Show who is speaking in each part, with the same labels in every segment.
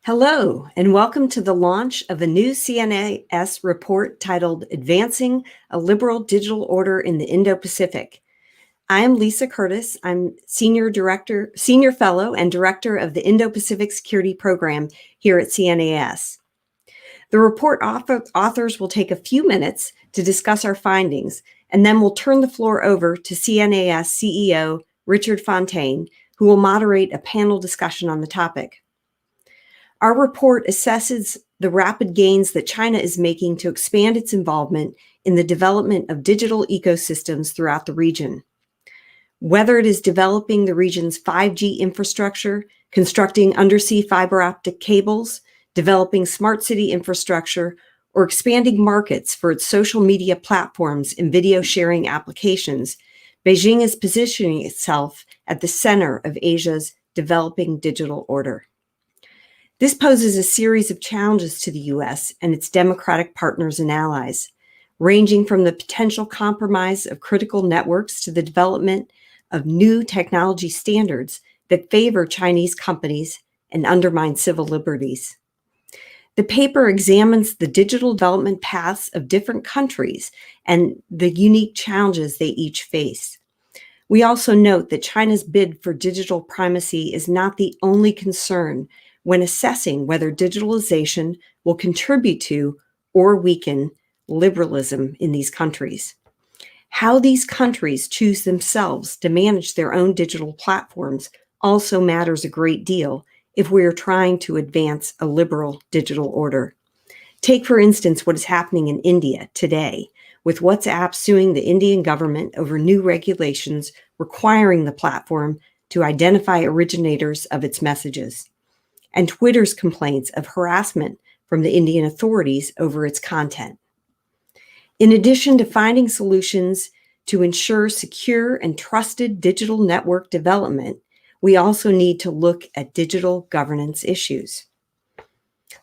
Speaker 1: Hello, and welcome to the launch of a new CNAS report titled Advancing a Liberal Digital Order in the Indo-Pacific. I am Lisa Curtis. I'm Senior Fellow and Director of the Indo-Pacific Security Program here at CNAS. The report authors will take a few minutes to discuss our findings, and then we'll turn the floor over to CNAS CEO Richard Fontaine, who will moderate a panel discussion on the topic. Our report assesses the rapid gains that China is making to expand its involvement in the development of digital ecosystems throughout the region. Whether it is developing the region's 5G infrastructure, constructing undersea fiber optic cables, developing smart city infrastructure, or expanding markets for its social media platforms and video sharing applications, Beijing is positioning itself at the center of Asia's developing digital order. This poses a series of challenges to the U.S. and its democratic partners and allies, ranging from the potential compromise of critical networks to the development of new technology standards that favor Chinese companies and undermine civil liberties. The paper examines the digital development paths of different countries and the unique challenges they each face. We also note that China's bid for digital primacy is not the only concern when assessing whether digitalization will contribute to or weaken liberalism in these countries. How these countries choose themselves to manage their own digital platforms also matters a great deal if we are trying to advance a liberal digital order. Take, for instance, what is happening in India today, with WhatsApp suing the Indian government over new regulations requiring the platform to identify originators of its messages, and Twitter's complaints of harassment from the Indian authorities over its content. In addition to finding solutions to ensure secure and trusted digital network development, we also need to look at digital governance issues.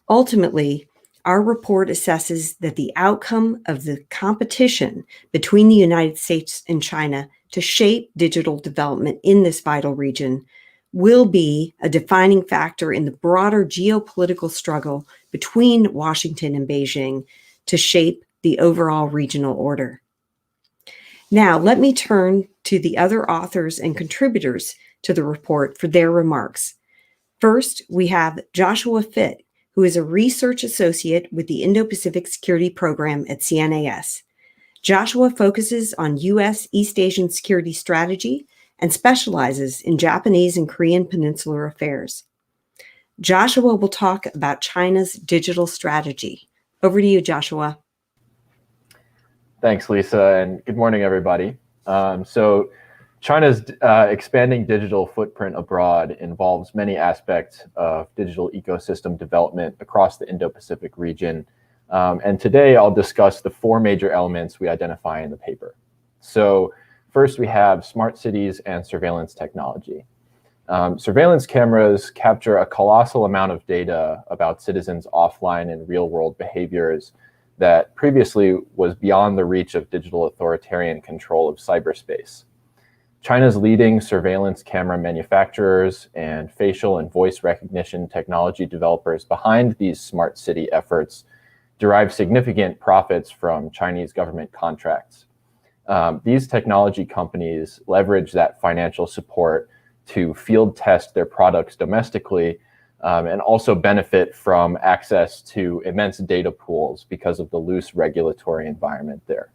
Speaker 1: Ultimately, our report assesses that the outcome of the competition between the United States and China to shape digital development in this vital region will be a defining factor in the broader geopolitical struggle between Washington and Beijing to shape the overall regional order. Now, let me turn to the other authors and contributors to the report for their remarks. First, we have Joshua Fitt, who is a research associate with the Indo-Pacific Security Program at CNAS. Joshua focuses on U.S. East Asian security strategy and specializes in Japanese and Korean peninsular affairs. Joshua will talk about China's digital strategy. Over to you, Joshua.
Speaker 2: Thanks, Lisa, and good morning, everybody. So China's expanding digital footprint abroad involves many aspects of digital ecosystem development across the Indo-Pacific region. And today I'll discuss the four major elements we identify in the paper. So first, we have smart cities and surveillance technology. Surveillance cameras capture a colossal amount of data about citizens' offline and real-world behaviors that previously was beyond the reach of digital authoritarian control of cyberspace. China's leading surveillance camera manufacturers and facial and voice recognition technology developers behind these smart city efforts derive significant profits from Chinese government contracts. These technology companies leverage that financial support to field test their products domestically and also benefit from access to immense data pools because of the loose regulatory environment there.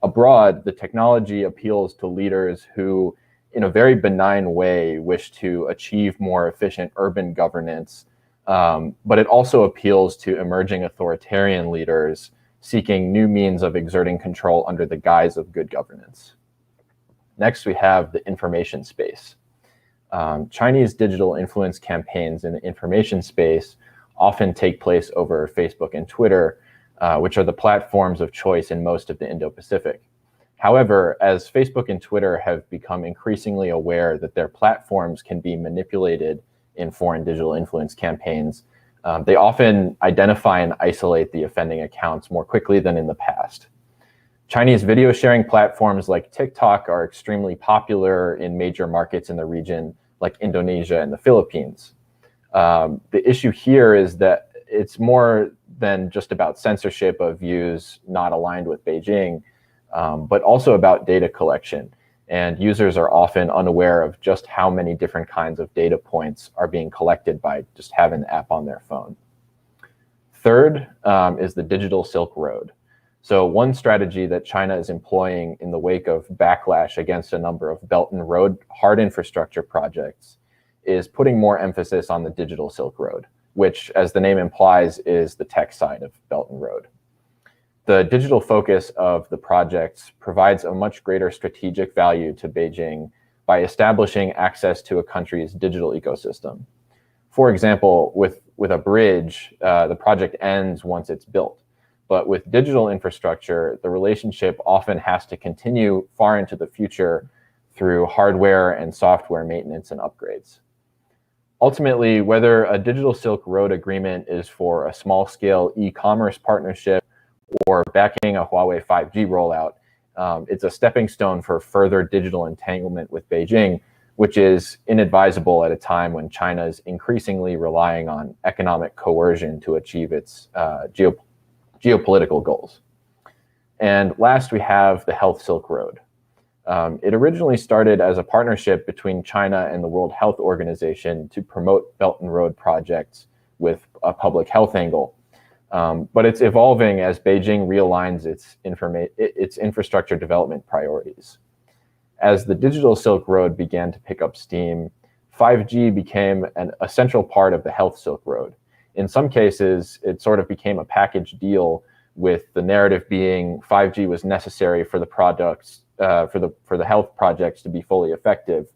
Speaker 2: Abroad, the technology appeals to leaders who, in a very benign way, wish to achieve more efficient urban governance, but it also appeals to emerging authoritarian leaders seeking new means of exerting control under the guise of good governance. Next, we have the information space. Chinese digital influence campaigns in the information space often take place over Facebook and Twitter, which are the platforms of choice in most of the Indo-Pacific. However, as Facebook and Twitter have become increasingly aware that their platforms can be manipulated in foreign digital influence campaigns, they often identify and isolate the offending accounts more quickly than in the past. Chinese video sharing platforms like TikTok are extremely popular in major markets in the region, like Indonesia and the Philippines. The issue here is that it's more than just about censorship of views not aligned with Beijing, but also about data collection. And users are often unaware of just how many different kinds of data points are being collected by just having the app on their phone. Third is the digital Silk Road. So one strategy that China is employing in the wake of backlash against a number of Belt and Road hard infrastructure projects is putting more emphasis on the digital Silk Road, which, as the name implies, is the tech side of Belt and Road. The digital focus of the projects provides a much greater strategic value to Beijing by establishing access to a country's digital ecosystem. For example, with a bridge, the project ends once it's built. But with digital infrastructure, the relationship often has to continue far into the future through hardware and software maintenance and upgrades. Ultimately, whether a digital Silk Road agreement is for a small-scale e-commerce partnership or backing a Huawei 5G rollout, it's a stepping stone for further digital entanglement with Beijing, which is inadvisable at a time when China is increasingly relying on economic coercion to achieve its geopolitical goals. And last, we have the Health Silk Road. It originally started as a partnership between China and the World Health Organization to promote Belt and Road projects with a public health angle. But it's evolving as Beijing realigns its infrastructure development priorities. As the digital Silk Road began to pick up steam, 5G became a central part of the Health Silk Road. In some cases, it sort of became a package deal, with the narrative being 5G was necessary for the products, for the health projects to be fully effective,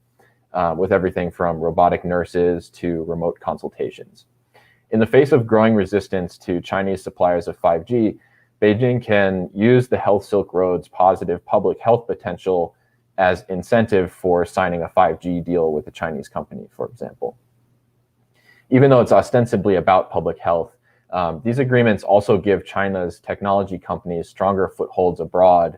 Speaker 2: with everything from robotic nurses to remote consultations. In the face of growing resistance to Chinese suppliers of 5G, Beijing can use the Health Silk Road's positive public health potential as incentive for signing a 5G deal with a Chinese company, for example. Even though it's ostensibly about public health, these agreements also give China's technology companies stronger footholds abroad,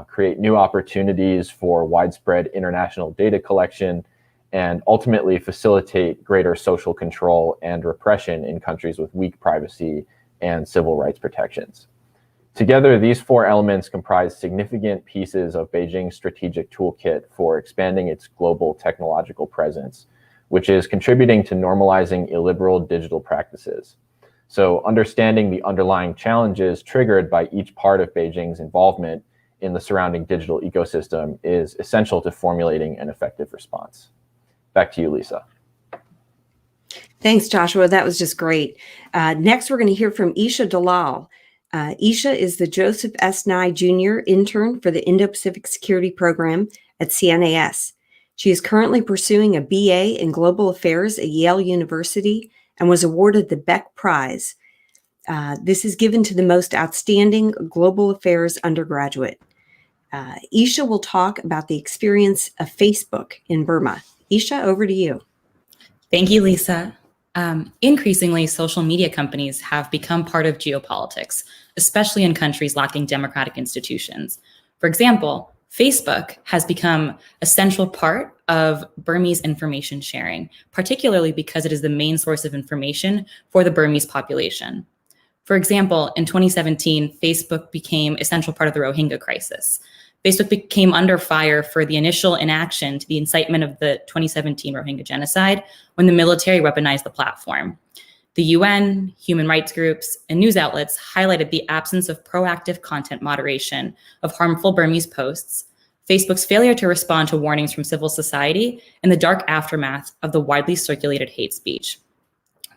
Speaker 2: create new opportunities for widespread international data collection, and ultimately facilitate greater social control and repression in countries with weak privacy and civil rights protections. Together, these four elements comprise significant pieces of Beijing's strategic toolkit for expanding its global technological presence, which is contributing to normalizing illiberal digital practices. So understanding the underlying challenges triggered by each part of Beijing's involvement in the surrounding digital ecosystem is essential to formulating an effective response. Back to you, Lisa.
Speaker 1: Thanks, Joshua. That was just great. Next, we're going to hear from Isha Dalal. Isha is the Joseph S. Nye Jr. intern for the Indo-Pacific Security Program at CNAS. She is currently pursuing a BA in Global Affairs at Yale University and was awarded the Beck Prize. This is given to the most outstanding global affairs undergraduate. Isha will talk about the experience of Facebook in Burma. Isha, over to you.
Speaker 3: Thank you, Lisa. Increasingly, social media companies have become part of geopolitics, especially in countries lacking democratic institutions. For example, Facebook has become a central part of Burmese information sharing, particularly because it is the main source of information for the Burmese population. For example, in 2017, Facebook became a central part of the Rohingya crisis. Facebook became under fire for the initial inaction to the incitement of the 2017 Rohingya genocide when the military weaponized the platform. The UN, human rights groups, and news outlets highlighted the absence of proactive content moderation of harmful Burmese posts, Facebook's failure to respond to warnings from civil society, and the dark aftermath of the widely circulated hate speech.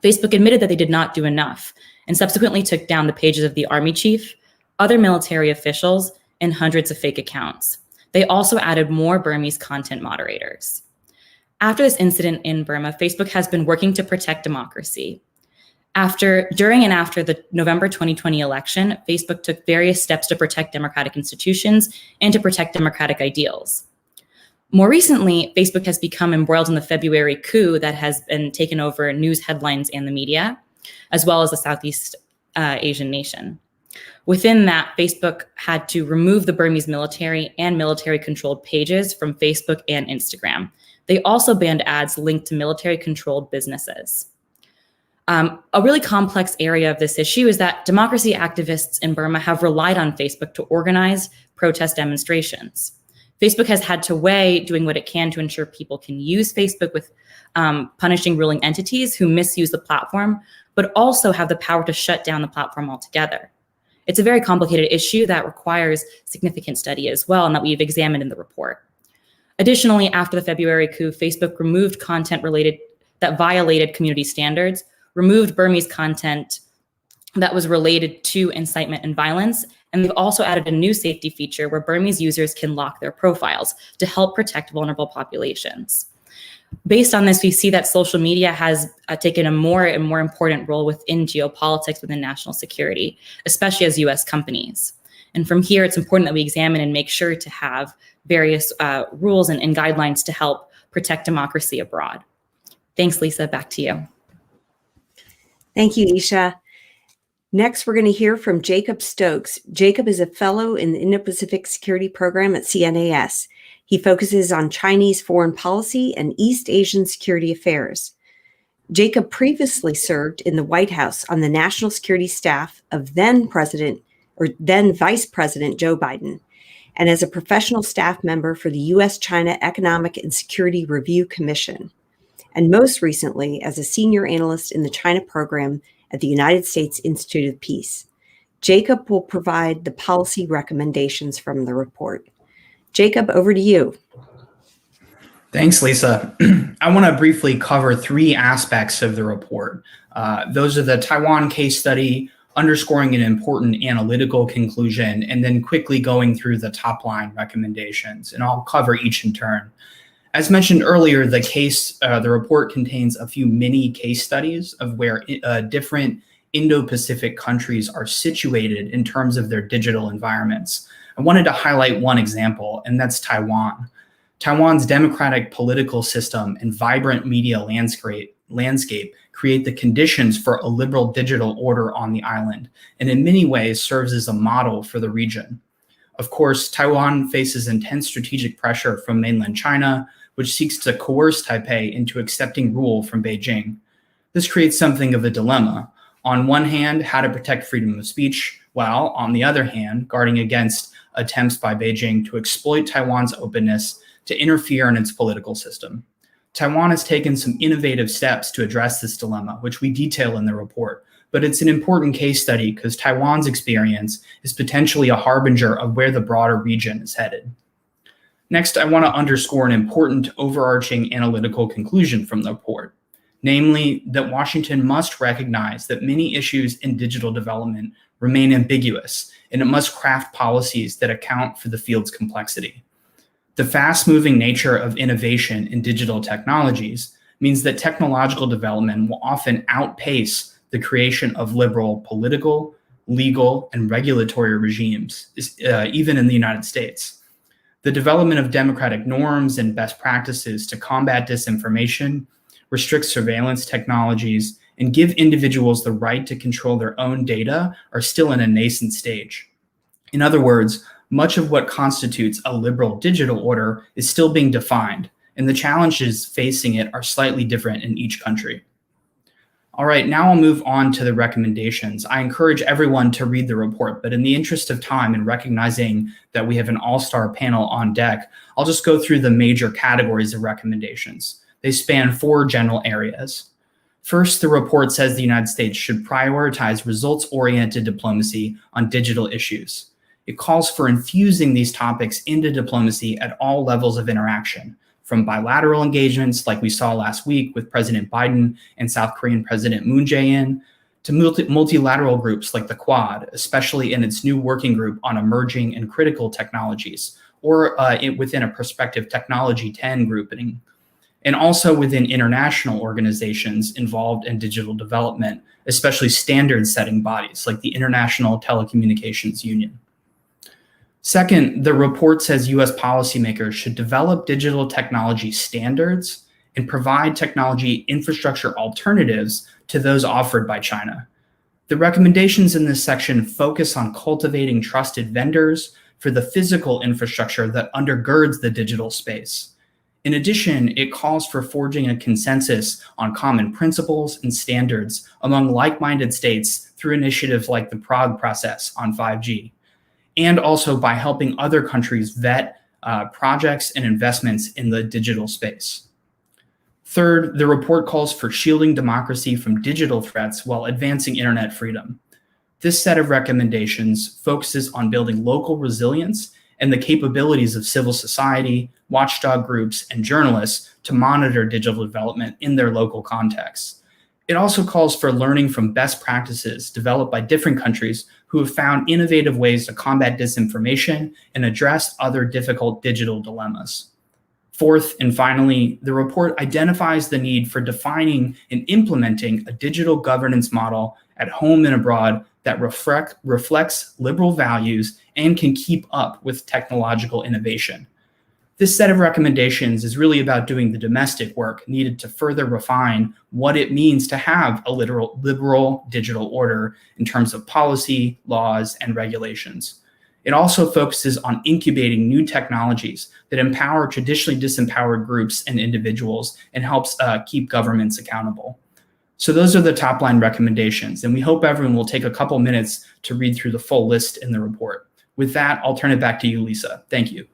Speaker 3: Facebook admitted that they did not do enough and subsequently took down the pages of the army chief, other military officials, and hundreds of fake accounts. They also added more Burmese content moderators. After this incident in Burma, Facebook has been working to protect democracy. During and after the November 2020 election, Facebook took various steps to protect democratic institutions and to protect democratic ideals. More recently, Facebook has become embroiled in the February coup that has been taken over news headlines and the media, as well as the Southeast Asian nation. Within that, Facebook had to remove the Burmese military and military-controlled pages from Facebook and Instagram. They also banned ads linked to military-controlled businesses. A really complex area of this issue is that democracy activists in Burma have relied on Facebook to organize protest demonstrations. Facebook has had to weigh doing what it can to ensure people can use Facebook with punishing ruling entities who misuse the platform, but also have the power to shut down the platform altogether. It's a very complicated issue that requires significant study as well, and that we've examined in the report. Additionally, after the February coup, Facebook removed content that violated community standards, removed Burmese content that was related to incitement and violence, and they've also added a new safety feature where Burmese users can lock their profiles to help protect vulnerable populations. Based on this, we see that social media has taken a more and more important role within geopolitics within national security, especially as US companies. And from here, it's important that we examine and make sure to have various rules and guidelines to help protect democracy abroad. Thanks, Lisa. Back to you.
Speaker 1: Thank you, Isha. Next, we're going to hear from Jacob Stokes. Jacob is a fellow in the Indo-Pacific Security Program at CNAS. He focuses on Chinese foreign policy and East Asian security affairs. Jacob previously served in the White House on the national security staff of then Vice President Joe Biden, and as a professional staff member for the U.S.-China Economic and Security Review Commission, and most recently as a senior analyst in the China program at the United States Institute of Peace. Jacob will provide the policy recommendations from the report. Jacob, over to you.
Speaker 4: Thanks, Lisa. I want to briefly cover three aspects of the report. Those are the Taiwan case study, underscoring an important analytical conclusion, and then quickly going through the top line recommendations, and I'll cover each in turn. As mentioned earlier, the report contains a few mini case studies of where different Indo-Pacific countries are situated in terms of their digital environments. I wanted to highlight one example, and that's Taiwan. Taiwan's democratic political system and vibrant media landscape create the conditions for a liberal digital order on the island, and in many ways serves as a model for the region. Of course, Taiwan faces intense strategic pressure from mainland China, which seeks to coerce Taipei into accepting rule from Beijing. This creates something of a dilemma. On one hand, how to protect freedom of speech, while on the other hand, guarding against attempts by Beijing to exploit Taiwan's openness to interfere in its political system. Taiwan has taken some innovative steps to address this dilemma, which we detail in the report, but it's an important case study because Taiwan's experience is potentially a harbinger of where the broader region is headed. Next, I want to underscore an important overarching analytical conclusion from the report, namely that Washington must recognize that many issues in digital development remain ambiguous, and it must craft policies that account for the field's complexity. The fast-moving nature of innovation in digital technologies means that technological development will often outpace the creation of liberal political, legal, and regulatory regimes, even in the United States. The development of democratic norms and best practices to combat disinformation, restrict surveillance technologies, and give individuals the right to control their own data are still in a nascent stage. In other words, much of what constitutes a liberal digital order is still being defined, and the challenges facing it are slightly different in each country. All right, now I'll move on to the recommendations. I encourage everyone to read the report, but in the interest of time and recognizing that we have an all-star panel on deck, I'll just go through the major categories of recommendations. They span 4 general areas. First, the report says the United States should prioritize results-oriented diplomacy on digital issues. It calls for infusing these topics into diplomacy at all levels of interaction, from bilateral engagements like we saw last week with President Biden and South Korean President Moon Jae-in, to multilateral groups like the Quad, especially in its new working group on emerging and critical technologies, or within a prospective Technology 10 grouping, and also within international organizations involved in digital development, especially standard-setting bodies like the International Telecommunications Union. Second, the report says U.S. policymakers should develop digital technology standards and provide technology infrastructure alternatives to those offered by China. The recommendations in this section focus on cultivating trusted vendors for the physical infrastructure that undergirds the digital space. In addition, it calls for forging a consensus on common principles and standards among like-minded states through initiatives like the Prague process on 5G, and also by helping other countries vet projects and investments in the digital space. Third, the report calls for shielding democracy from digital threats while advancing internet freedom. This set of recommendations focuses on building local resilience and the capabilities of civil society, watchdog groups, and journalists to monitor digital development in their local contexts. It also calls for learning from best practices developed by different countries who have found innovative ways to combat disinformation and address other difficult digital dilemmas. Fourth, and finally, the report identifies the need for defining and implementing a digital governance model at home and abroad that reflects liberal values and can keep up with technological innovation. This set of recommendations is really about doing the domestic work needed to further refine what it means to have a liberal digital order in terms of policy, laws, and regulations. It also focuses on incubating new technologies that empower traditionally disempowered groups and individuals and helps keep governments accountable. So those are the top line recommendations, and we hope everyone will take a couple minutes to read through the full list in the report. With that, I'll turn it back to you, Lisa. Thank you.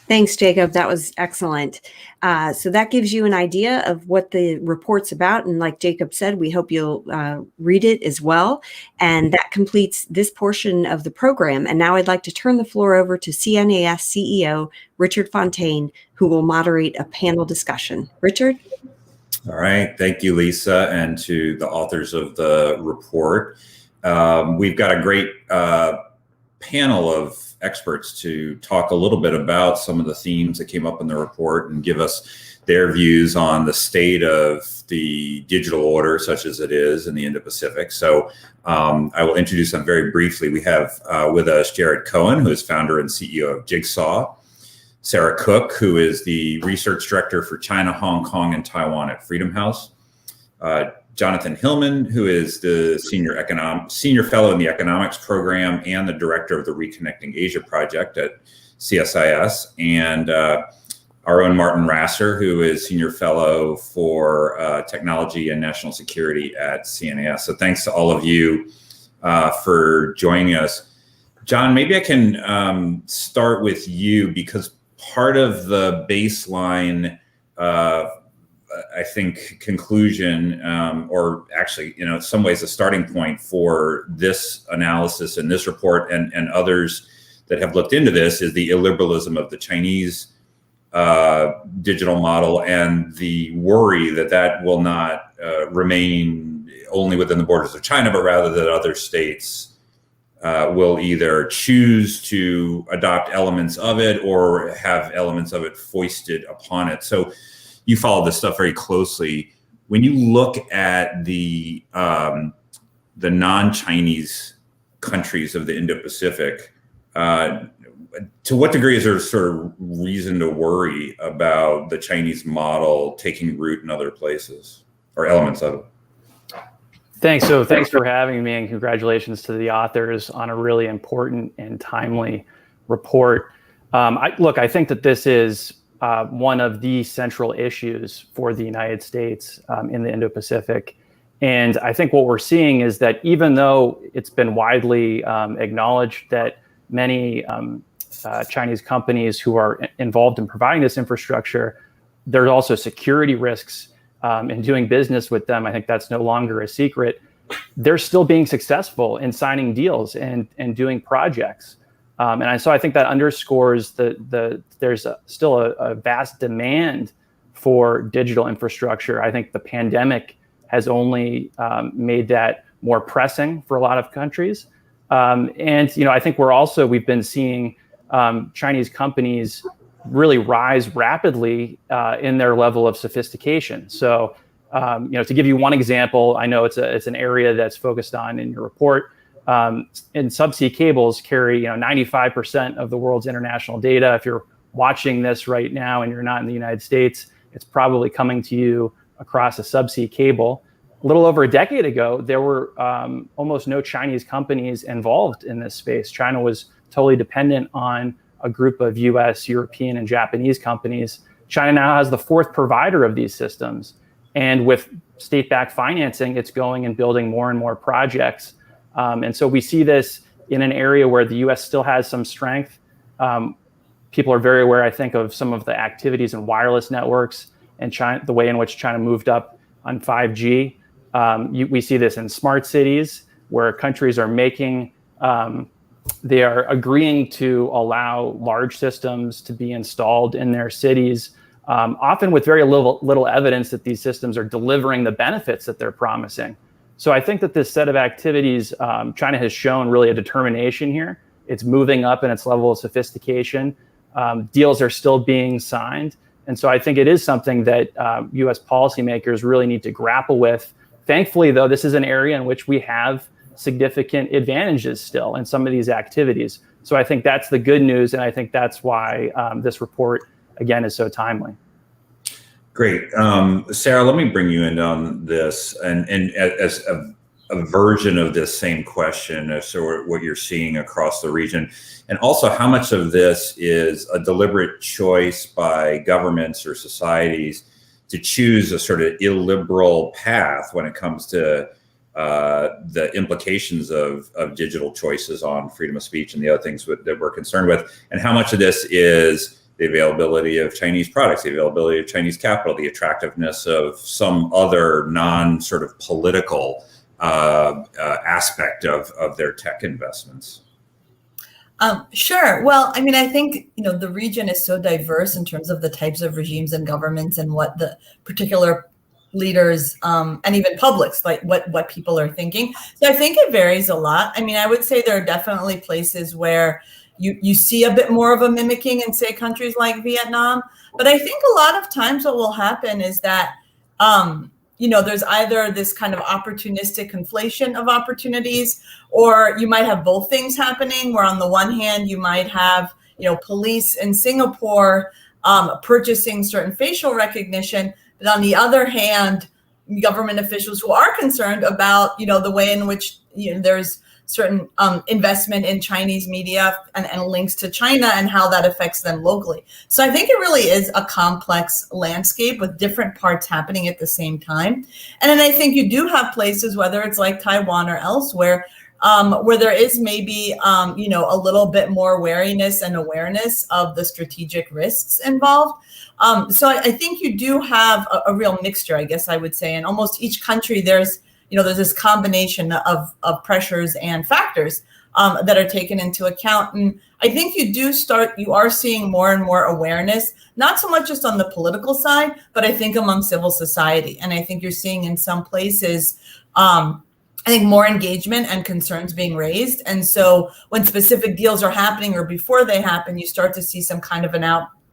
Speaker 1: Thanks, Jacob. That was excellent. So that gives you an idea of what the report's about. And like Jacob said, we hope you'll read it as well. And that completes this portion of the program. And now I'd like to turn the floor over to CNAS CEO, Richard Fontaine, who will moderate a panel discussion. Richard?
Speaker 5: All right. Thank you, Lisa, and to the authors of the report. We've got a great panel of experts to talk a little bit about some of the themes that came up in the report and give us their views on the state of the digital order, such as it is in the Indo-Pacific. So I will introduce them very briefly. We have with us Jared Cohen, who is founder and CEO of Jigsaw; Sarah Cook, who is the research director for China, Hong Kong, and Taiwan at Freedom House; Jonathan Hillman, who is the senior fellow in the economics program and the director of the Reconnecting Asia project at CSIS; and our own Martin Rasser, who is senior fellow for technology and national security at CNAS. So thanks to all of you for joining us. John, maybe I can start with you, because part of the baseline I think conclusion, or actually, in some ways, a starting point for this analysis and this report and others that have looked into this, is the illiberalism of the Chinese digital model and the worry that that will not remain only within the borders of China, but rather that other states will either choose to adopt elements of it or have elements of it foisted upon it. So you follow this stuff very closely. When you look at the non-Chinese countries of the Indo-Pacific, to what degree is there sort of reason to worry about the Chinese model taking root in other places, or elements of it?
Speaker 6: Thanks. So thanks for having me, and congratulations to the authors on a really important and timely report. I think that this is one of the central issues for the United States in the Indo-Pacific. And I think what we're seeing is that even though it's been widely acknowledged that many Chinese companies who are involved in providing this infrastructure, there's also security risks in doing business with them. I think that's no longer a secret. They're still being successful in signing deals and doing projects. So I think that underscores there's still a vast demand for digital infrastructure. I think the pandemic has only made that more pressing for a lot of countries. I think we've been seeing Chinese companies really rise rapidly in their level of sophistication. So, to give you one example, I know it's an area that's focused on in your report. And Subsea Cables carry 95% of the world's international data. If you're watching this right now and you're not in the United States, it's probably coming to you across a subsea cable. A little over a decade ago, there were almost no Chinese companies involved in this space. China was totally dependent on a group of US, European, and Japanese companies China now has the fourth provider of these systems. And with state-backed financing, it's going and building more and more projects. And so we see this in an area where the US still has some strength. People are very aware, I think, of some of the activities in wireless networks and China, the way in which China moved up on 5G. We see this in smart cities, where countries are making, they are agreeing to allow large systems to be installed in their cities, often with very little evidence that these systems are delivering the benefits that they're promising. So I think that this set of activities, China has shown really a determination here. It's moving up in its level of sophistication. Deals are still being signed. And so I think it is something that US policymakers really need to grapple with. Thankfully, though, this is an area in which we have significant advantages still in some of these activities. So I think that's the good news. And I think that's why this report, again, is so timely.
Speaker 5: Great. Sarah, let me bring you in on this and as a version of this same question as to what you're seeing across the region, and also how much of this is a deliberate choice by governments or societies to choose a sort of illiberal path when it comes to the implications of digital choices on freedom of speech and the other things that we're concerned with, and how much of this is the availability of Chinese products, the availability of Chinese capital, the attractiveness of some other non-sort of political aspect of their tech investments.
Speaker 7: Sure. Well, I mean, I think, the region is so diverse in terms of the types of regimes and governments and what the particular leaders and even publics, like what people are thinking. So I think it varies a lot. I mean, I would say there are definitely places where you see a bit more of a mimicking in, say, countries like Vietnam. But I think a lot of times what will happen is that, there's either this kind of opportunistic conflation of opportunities, or you might have both things happening, where on the one hand, you might have, police in Singapore purchasing certain facial recognition, but on the other hand, government officials who are concerned about, the way in which, there's certain investment in Chinese media and links to China and how that affects them locally. So I think it really is a complex landscape with different parts happening at the same time. And then I think you do have places, whether it's like Taiwan or elsewhere, where there is maybe, a little bit more wariness and awareness of the strategic risks involved. So I think you do have a real mixture, I guess I would say. In almost each country, there's this combination of pressures and factors that are taken into account. And I think you are seeing more and more awareness, not so much just on the political side, but I think among civil society. And I think you're seeing in some places, I think more engagement and concerns being raised. And so when specific deals are happening or before they happen, you start to see some kind of an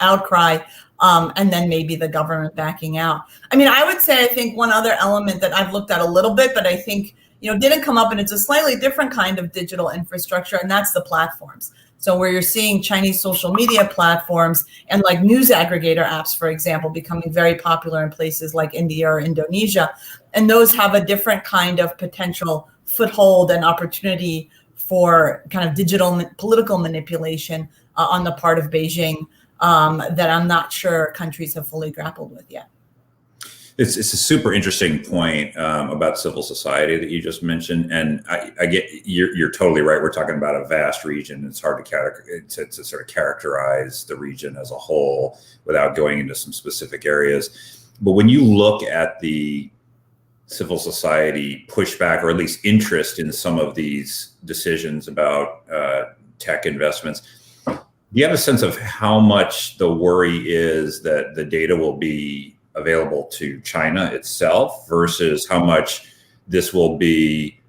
Speaker 7: outcry, and then maybe the government backing out. I mean, I would say, I think one other element that I've looked at a little bit, but I think, didn't come up, and it's a slightly different kind of digital infrastructure, and that's the platforms. So where you're seeing Chinese social media platforms and like news aggregator apps, for example, becoming very popular in places like India or Indonesia. And those have a different kind of potential foothold and opportunity for kind of digital political manipulation on the part of Beijing that I'm not sure countries have fully grappled with yet.
Speaker 5: It's a super interesting point about civil society that you just mentioned, and I get you're totally right. We're talking about a vast region. It's hard to sort of characterize the region as a whole without going into some specific areas. But when you look at the civil society pushback, or at least interest in some of these decisions about tech investments, do you have a sense of how much the worry is that the data will be available to China itself versus how much this will be,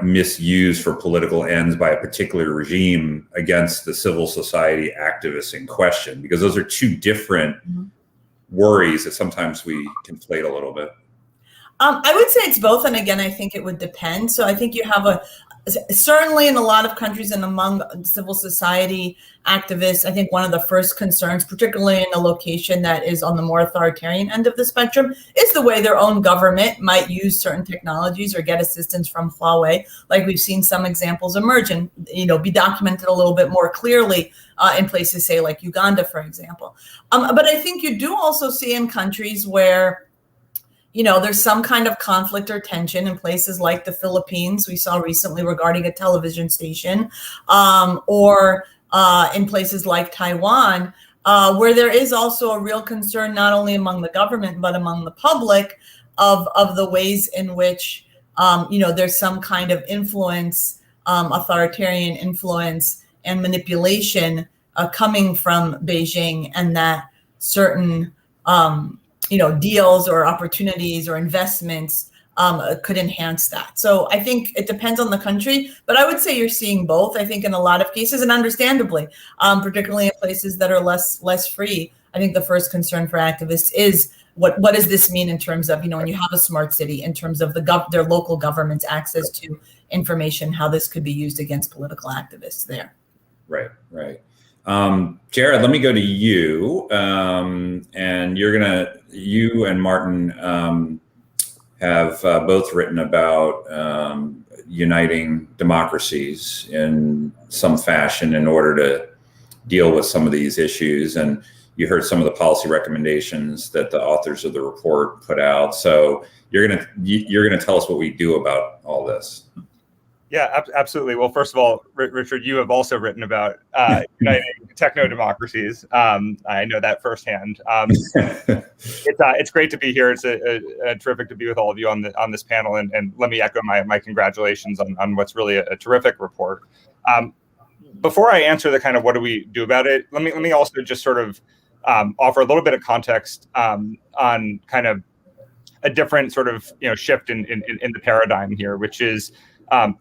Speaker 5: misused for political ends by a particular regime against the civil society activists in question? Because those are two different worries that sometimes we conflate a little bit.
Speaker 7: I would say it's both. And again, I think it would depend. So I think you have Certainly in a lot of countries and among civil society activists, I think one of the first concerns, particularly in a location that is on the more authoritarian end of the spectrum, is the way their own government might use certain technologies or get assistance from Huawei, like we've seen some examples emerge and be documented a little bit more clearly in places, say, like Uganda, for example. But I think you do also see in countries where there's some kind of conflict or tension in places like the Philippines, we saw recently regarding a television station, or in places like Taiwan, where there is also a real concern, not only among the government, but among the public of the ways in which, there's some kind of influence, authoritarian influence and manipulation coming from Beijing, and that certain deals or opportunities or investments could enhance that. So I think it depends on the country, but I would say you're seeing both. I think in a lot of cases, and understandably, particularly in places that are less free, I think the first concern for activists is what does this mean in terms of, when you have a smart city, in terms of their local government's access to information, how this could be used against political activists there.
Speaker 5: Right. Jared, let me go to you. And you and Martin have both written about uniting democracies in some fashion in order to deal with some of these issues. And you heard some of the policy recommendations that the authors of the report put out. So you're gonna tell us what we do about all this.
Speaker 8: Yeah, absolutely. Well, first of all, Richard, you have also written about uniting techno democracies. I know that firsthand. It's great to be here. It's a terrific to be with all of you on this panel, and let me echo my congratulations on what's really a terrific report. Before I answer the kind of what do we do about it, let me also just sort of offer a little bit of context on kind of a different sort of shift in the paradigm here, which is.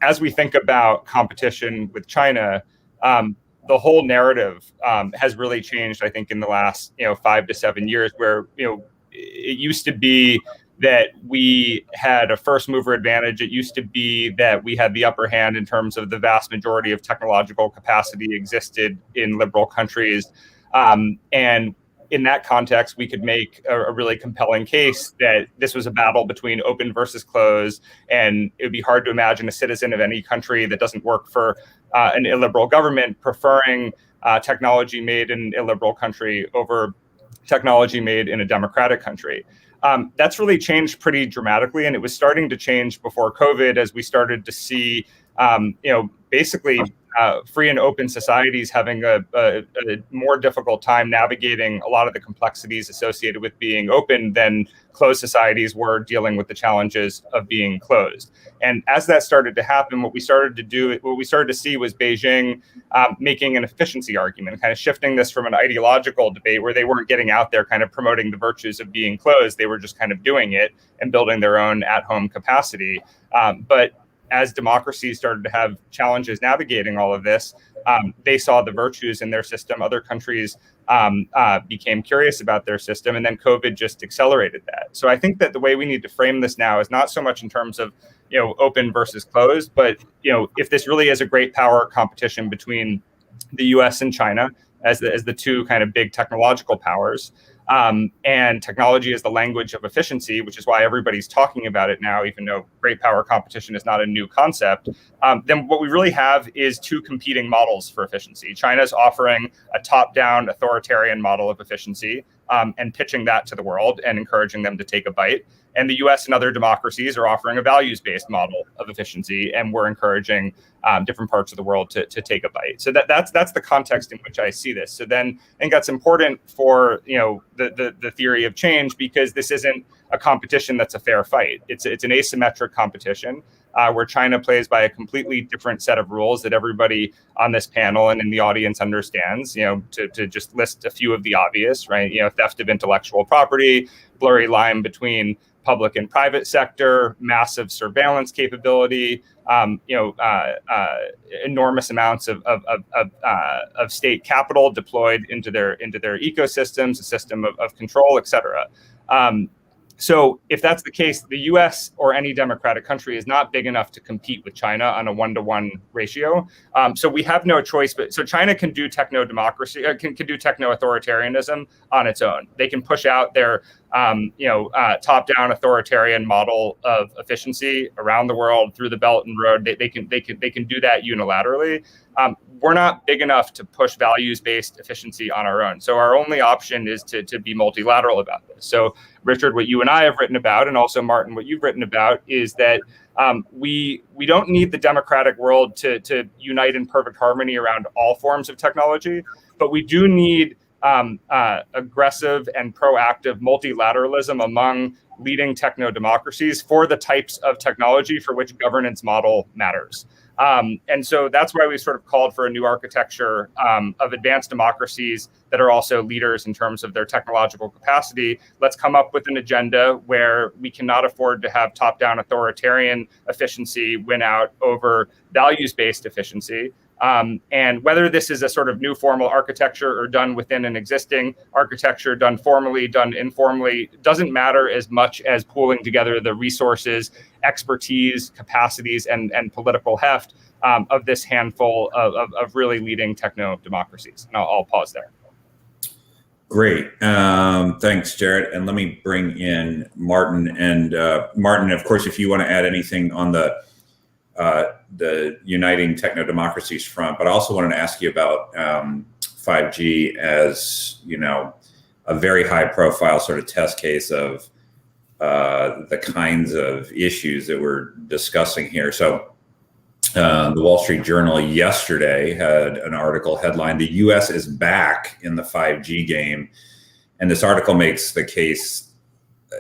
Speaker 8: As we think about competition with China, the whole narrative has really changed, I think, in the last 5 to 7 years, where it used to be that we had a first mover advantage. It used to be that we had the upper hand in terms of the vast majority of technological capacity existed in liberal countries, and in that context, we could make a really compelling case that this was a battle between open versus closed, and it would be hard to imagine a citizen of any country that doesn't work for an illiberal government preferring technology made in an illiberal country over technology made in a democratic country. That's really changed pretty dramatically, and it was starting to change before COVID as we started to see, basically free and open societies having a more difficult time navigating a lot of the complexities associated with being open than closed societies were dealing with the challenges of being closed. And as that started to happen, what we started to see was Beijing making an efficiency argument, kind of shifting this from an ideological debate where they weren't getting out there kind of promoting the virtues of being closed. They were just kind of doing it and building their own at-home capacity. But as democracies started to have challenges navigating all of this, they saw the virtues in their system. Other countries became curious about their system, and then COVID just accelerated that. So I think that the way we need to frame this now is not so much in terms of open versus closed, but if this really is a great power competition between the U.S. and China as the two kind of big technological powers. And technology is the language of efficiency, which is why everybody's talking about it now, even though great power competition is not a new concept. Then what we really have is two competing models for efficiency. China's offering a top-down authoritarian model of efficiency and pitching that to the world and encouraging them to take a bite. And the US and other democracies are offering a values-based model of efficiency, and we're encouraging different parts of the world to take a bite. So that's the context in which I see this. So then I think that's important for the theory of change, because this isn't a competition that's a fair fight. It's an asymmetric competition where China plays by a completely different set of rules that everybody on this panel and in the audience understands. To just list a few of the obvious, right? Theft of intellectual property, blurry line between public and private sector, massive surveillance capability, enormous amounts of state capital deployed into their ecosystems, a system of control, et cetera. So if that's the case, the US or any democratic country is not big enough to compete with China on a 1-to-1 ratio. So we have no choice. So China can do techno democracy, can do techno authoritarianism on its own. They can push out their top-down authoritarian model of efficiency around the world through the Belt and Road. They can do that unilaterally. We're not big enough to push values-based efficiency on our own. So our only option is to be multilateral about this. So Richard, what you and I have written about, and also Martin, what you've written about, is that we don't need the democratic world to unite in perfect harmony around all forms of technology, but we do need aggressive and proactive multilateralism among leading techno democracies for the types of technology for which governance model matters. And so that's why we sort of called for a new architecture of advanced democracies that are also leaders in terms of their technological capacity. Let's come up with an agenda where we cannot afford to have top-down authoritarian efficiency win out over values-based efficiency. And whether this is a sort of new formal architecture or done within an existing architecture, done formally, done informally, doesn't matter as much as pooling together the resources, expertise, capacities, and political heft of this handful of really leading techno democracies. And I'll pause there.
Speaker 5: Great. Thanks, Jared. And let me bring in Martin. And Martin, of course, if you want to add anything on the uniting techno-democracies front, but I also wanted to ask you about 5G as, a very high-profile sort of test case of the kinds of issues that we're discussing here. So the Wall Street Journal yesterday had an article headline, "The U.S. is back in the 5G game." And this article makes the case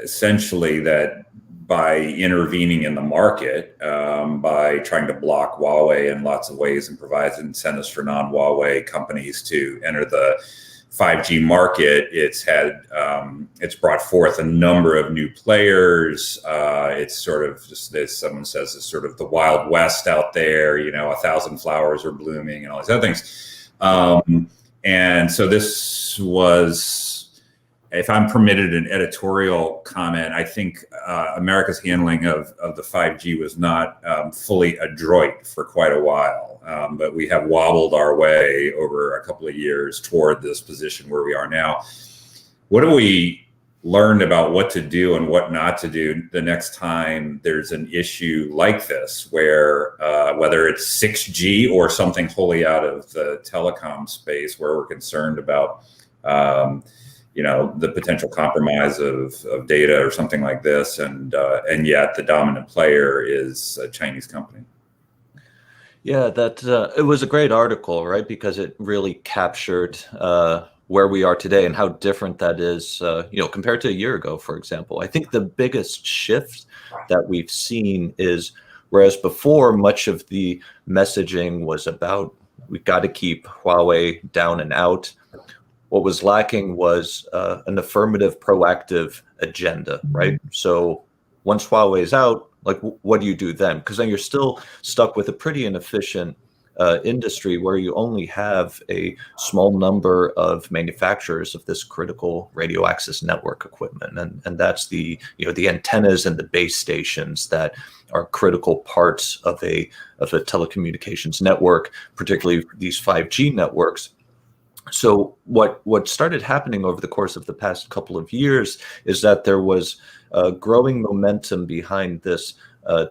Speaker 5: essentially that by intervening in the market, by trying to block Huawei in lots of ways and provides incentives for non-Huawei companies to enter the 5G market, it's brought forth a number of new players. It's sort of just, as someone says, it's sort of the Wild West out there, 1,000 flowers are blooming and all these other things. And so this was, if I'm permitted an editorial comment, I think America's handling of the 5G was not fully adroit for quite a while. But we have wobbled our way over a couple of years toward this position where we are now. What have we learned about what to do and what not to do the next time there's an issue like this, where whether it's 6G or something wholly out of the telecom space, where we're concerned about the potential compromise of data or something like this, and yet the dominant player is a Chinese company?
Speaker 9: Yeah, it was a great article, right? Because it really captured where we are today and how different that is, compared to a year ago, for example. I think the biggest shift that we've seen is, whereas before much of the messaging was about, we've got to keep Huawei down and out, what was lacking was an affirmative, proactive agenda, right? So once Huawei is out, what do you do then? Because then you're still stuck with a pretty inefficient industry where you only have a small number of manufacturers of this critical radio access network equipment, and that's the antennas and the base stations that are critical parts of a telecommunications network, particularly these 5G networks. So what started happening over the course of the past couple of years is that there was growing momentum behind this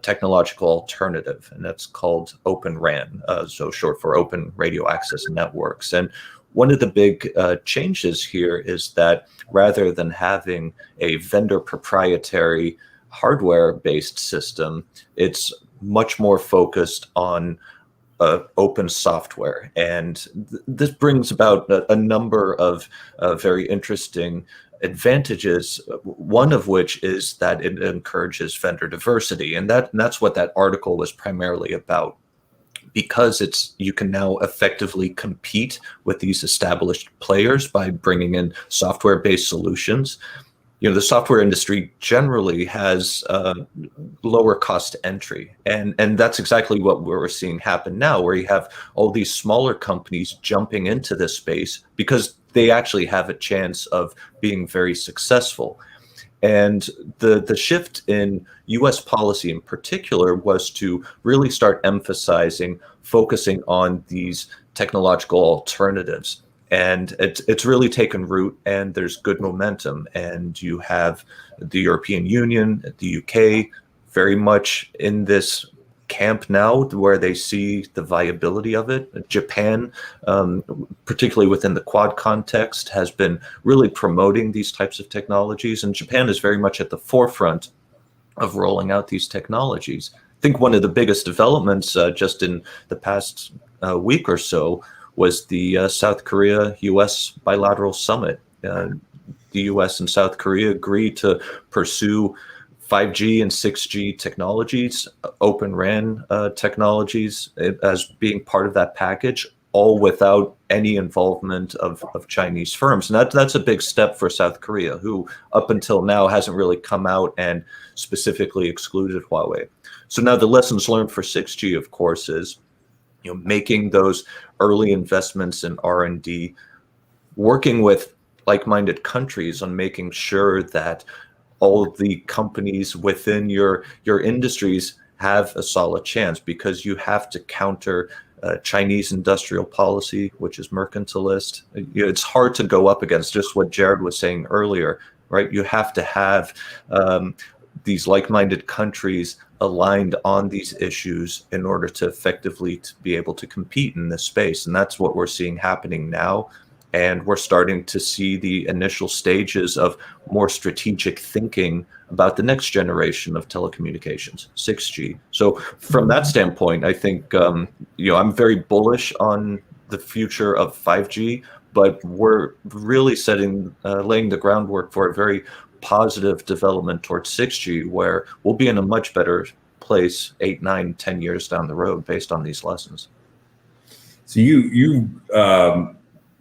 Speaker 9: technological alternative, and that's called OpenRAN, so short for Open Radio Access Networks. And one of the big changes here is that rather than having a vendor proprietary hardware-based system, it's much more focused on open software. And this brings about a number of very interesting advantages, one of which is that it encourages vendor diversity. And that's what that article was primarily about, because you can now effectively compete with these established players by bringing in software-based solutions. The software industry generally has lower cost entry. And that's exactly what we're seeing happen now, where you have all these smaller companies jumping into this space because they actually have a chance of being very successful. And the shift in US policy in particular was to really start focusing on these technological alternatives. And it's really taken root, and there's good momentum. And you have the European Union, the UK, very much in this camp now where they see the viability of it. Japan, particularly within the Quad context, has been really promoting these types of technologies, and Japan is very much at the forefront of rolling out these technologies. I think one of the biggest developments just in the past week or so was the South Korea-US bilateral summit. The US and South Korea agreed to pursue 5G and 6G technologies, OpenRAN technologies as being part of that package, all without any involvement of Chinese firms. And that's a big step for South Korea, who up until now hasn't really come out and specifically excluded Huawei. So now the lessons learned for 6G, of course, is making those early investments in R&D, working with like-minded countries on making sure that all of the companies within your industries have a solid chance, because you have to counter Chinese industrial policy, which is mercantilist. It's hard to go up against just what Jared was saying earlier, right? You have to have these like-minded countries aligned on these issues in order to effectively be able to compete in this space. And that's what we're seeing happening now. And we're starting to see the initial stages of more strategic thinking about the next generation of telecommunications, 6G. So from that standpoint, I think I'm very bullish on the future of 5G, but we're really laying the groundwork for a very positive development towards 6G, where we'll be in a much better place 8, 9, 10 years down the road based on these lessons.
Speaker 5: So you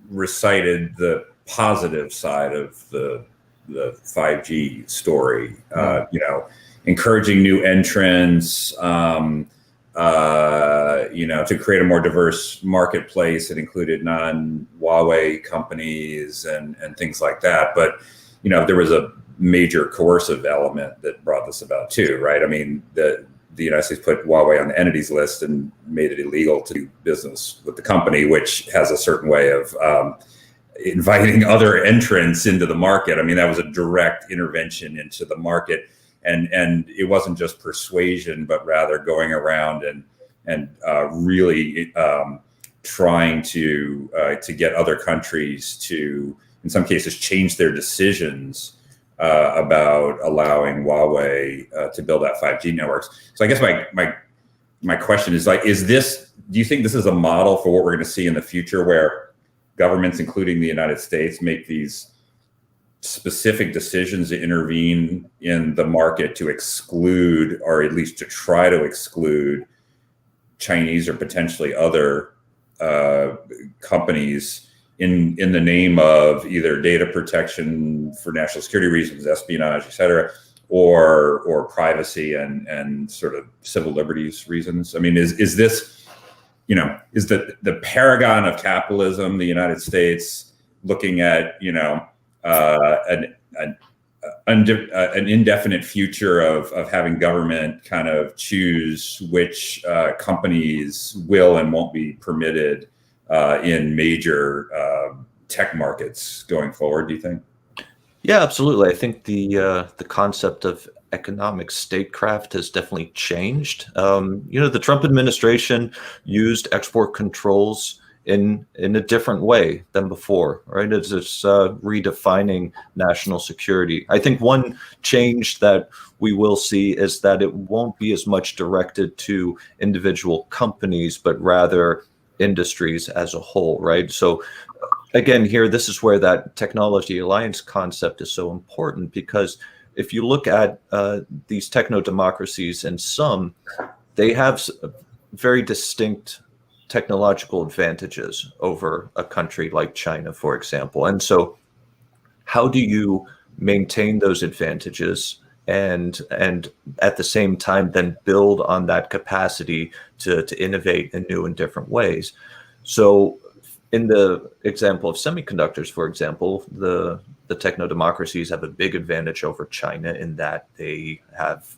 Speaker 5: recited the positive side of the 5G story, encouraging new entrants, to create a more diverse marketplace that included non-Huawei companies and things like that. But, there was a major coercive element that brought this about too, right? I mean, the United States put Huawei on the entities list and made it illegal to do business with the company, which has a certain way of inviting other entrants into the market. I mean, that was a direct intervention into the market, and it wasn't just persuasion, but rather going around and really trying to get other countries to, in some cases, change their decisions about allowing Huawei to build out 5G networks. So I guess my question is do you think this is a model for what we're going to see in the future, where governments, including the United States, make these specific decisions to intervene in the market to exclude, or at least to try to exclude, Chinese or potentially other companies in the name of either data protection for national security reasons, espionage, et cetera, or privacy and sort of civil liberties reasons? I mean, is this, is the paragon of capitalism, the United States, looking at, an indefinite future of having government kind of choose which companies will and won't be permitted in major tech markets going forward, do you think?
Speaker 9: Yeah, absolutely. I think the concept of economic statecraft has definitely changed. The Trump administration used export controls in a different way than before, right? It's redefining national security. I think one change that we will see is that it won't be as much directed to individual companies, but rather industries as a whole, right? So again, here, this is where that technology alliance concept is so important, because if you look at these techno democracies, and they have very distinct technological advantages over a country like China, for example. And so how do you maintain those advantages and at the same time then build on that capacity to innovate in new and different ways? So in the example of semiconductors, for example, the techno democracies have a big advantage over China in that they have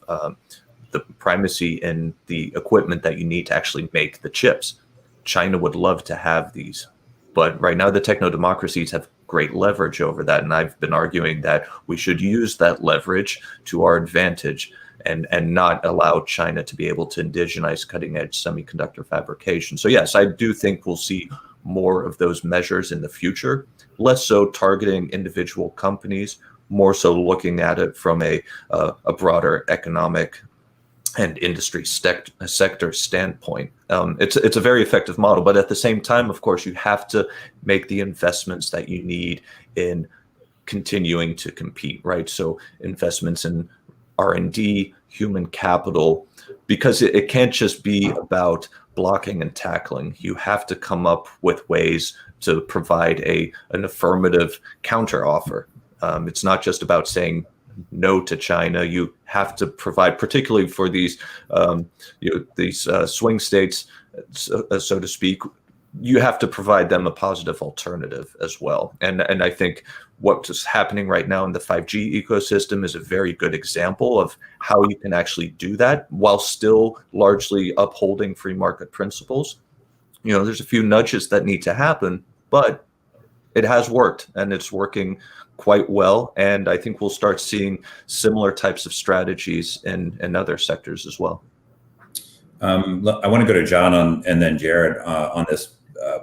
Speaker 9: the primacy in the equipment that you need to actually make the chips. China would love to have these, but right now the techno democracies have great leverage over that, and I've been arguing that we should use that leverage to our advantage and not allow China to be able to indigenize cutting edge semiconductor fabrication. So yes, I do think we'll see more of those measures in the future, less so targeting individual companies, more so looking at it from a broader economic and industry sector standpoint. It's a very effective model, but at the same time, of course, you have to make the investments that you need in continuing to compete, right? So investments in R&D, human capital, because it can't just be about blocking and tackling. You have to come up with ways to provide an affirmative counteroffer. It's not just about saying no to China. You have to provide, particularly for these swing states, so to speak, you have to provide them a positive alternative as well. And I think what's happening right now in the 5G ecosystem is a very good example of how you can actually do that while still largely upholding free market principles. There's a few nudges that need to happen, but it has worked and it's working quite well. And I think we'll start seeing similar types of strategies in other sectors as well.
Speaker 5: I want to go to John and then Jared on this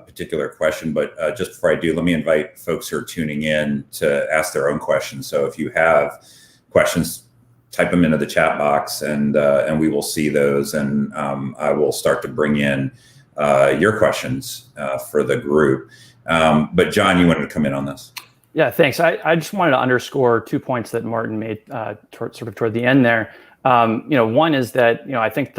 Speaker 5: particular question, but just before I do, let me invite folks who are tuning in to ask their own questions. So if you have questions, type them into the chat box and we will see those, and I will start to bring in your questions for the group. But John, you wanted to come in on this.
Speaker 6: Yeah, thanks. I just wanted to underscore 2 points that Martin made toward the end there. One is that, I think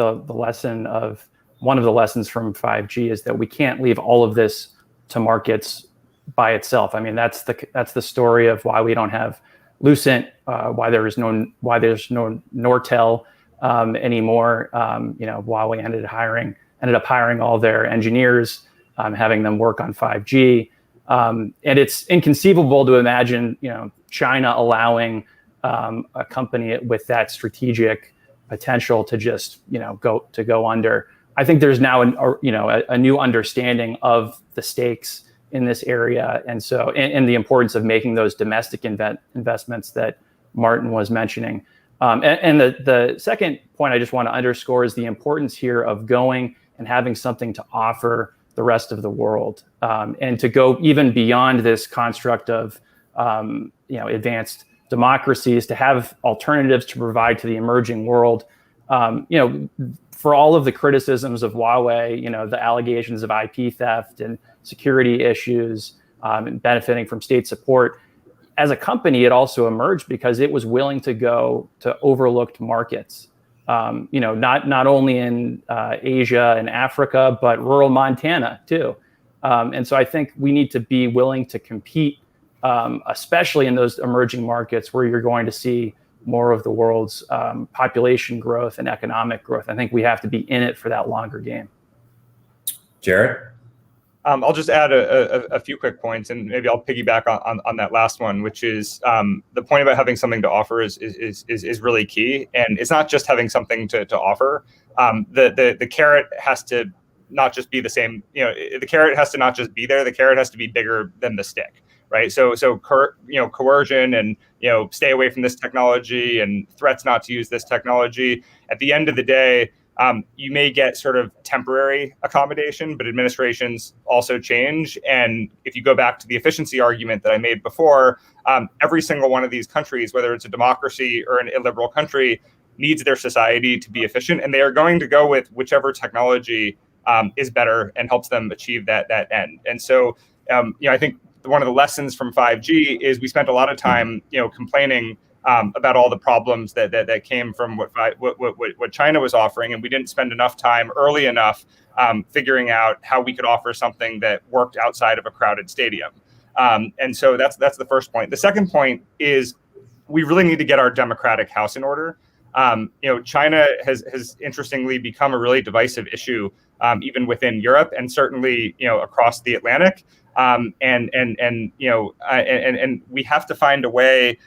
Speaker 6: one of the lessons from 5G is that we can't leave all of this to markets by itself. I mean, that's the story of why we don't have Lucent, why there's no Nortel anymore. Huawei ended up hiring all their engineers, having them work on 5G. And it's inconceivable to imagine, China allowing a company with that strategic potential to just, go under. I think there's now a new understanding of the stakes in this area, and so and the importance of making those domestic investments that Martin was mentioning. And the second point I just want to underscore is the importance here of going and having something to offer the rest of the world, and to go even beyond this construct of advanced democracies, to have alternatives to provide to the emerging world. For all of the criticisms of Huawei, the allegations of IP theft and security issues, and benefiting from state support, as a company, it also emerged because it was willing to go to overlooked markets. Not only in Asia and Africa, but rural Montana too. And so I think we need to be willing to compete, especially in those emerging markets where you're going to see more of the world's population growth and economic growth. I think we have to be in it for that longer game.
Speaker 5: Jared?
Speaker 8: I'll just add a few quick points, and maybe I'll piggyback on that last one, which is the point about having something to offer is really key. And it's not just having something to offer. The carrot has to not just be the same. The carrot has to not just be there. The carrot has to be bigger than the stick, right? So coercion and stay away from this technology and threats not to use this technology. At the end of the day, you may get sort of temporary accommodation, but administrations also change. And if you go back to the efficiency argument that I made before, every single one of these countries, whether it's a democracy or an illiberal country, needs their society to be efficient. And they are going to go with whichever technology is better and helps them achieve that end. And so, I think one of the lessons from 5G is we spent a lot of time, complaining about all the problems that came from what China was offering, and we didn't spend enough time early enough figuring out how we could offer something that worked outside of a crowded stadium. And so that's the first point. The second point is we really need to get our democratic house in order. China has interestingly become a really divisive issue even within Europe, and certainly across the Atlantic. And we have to find a way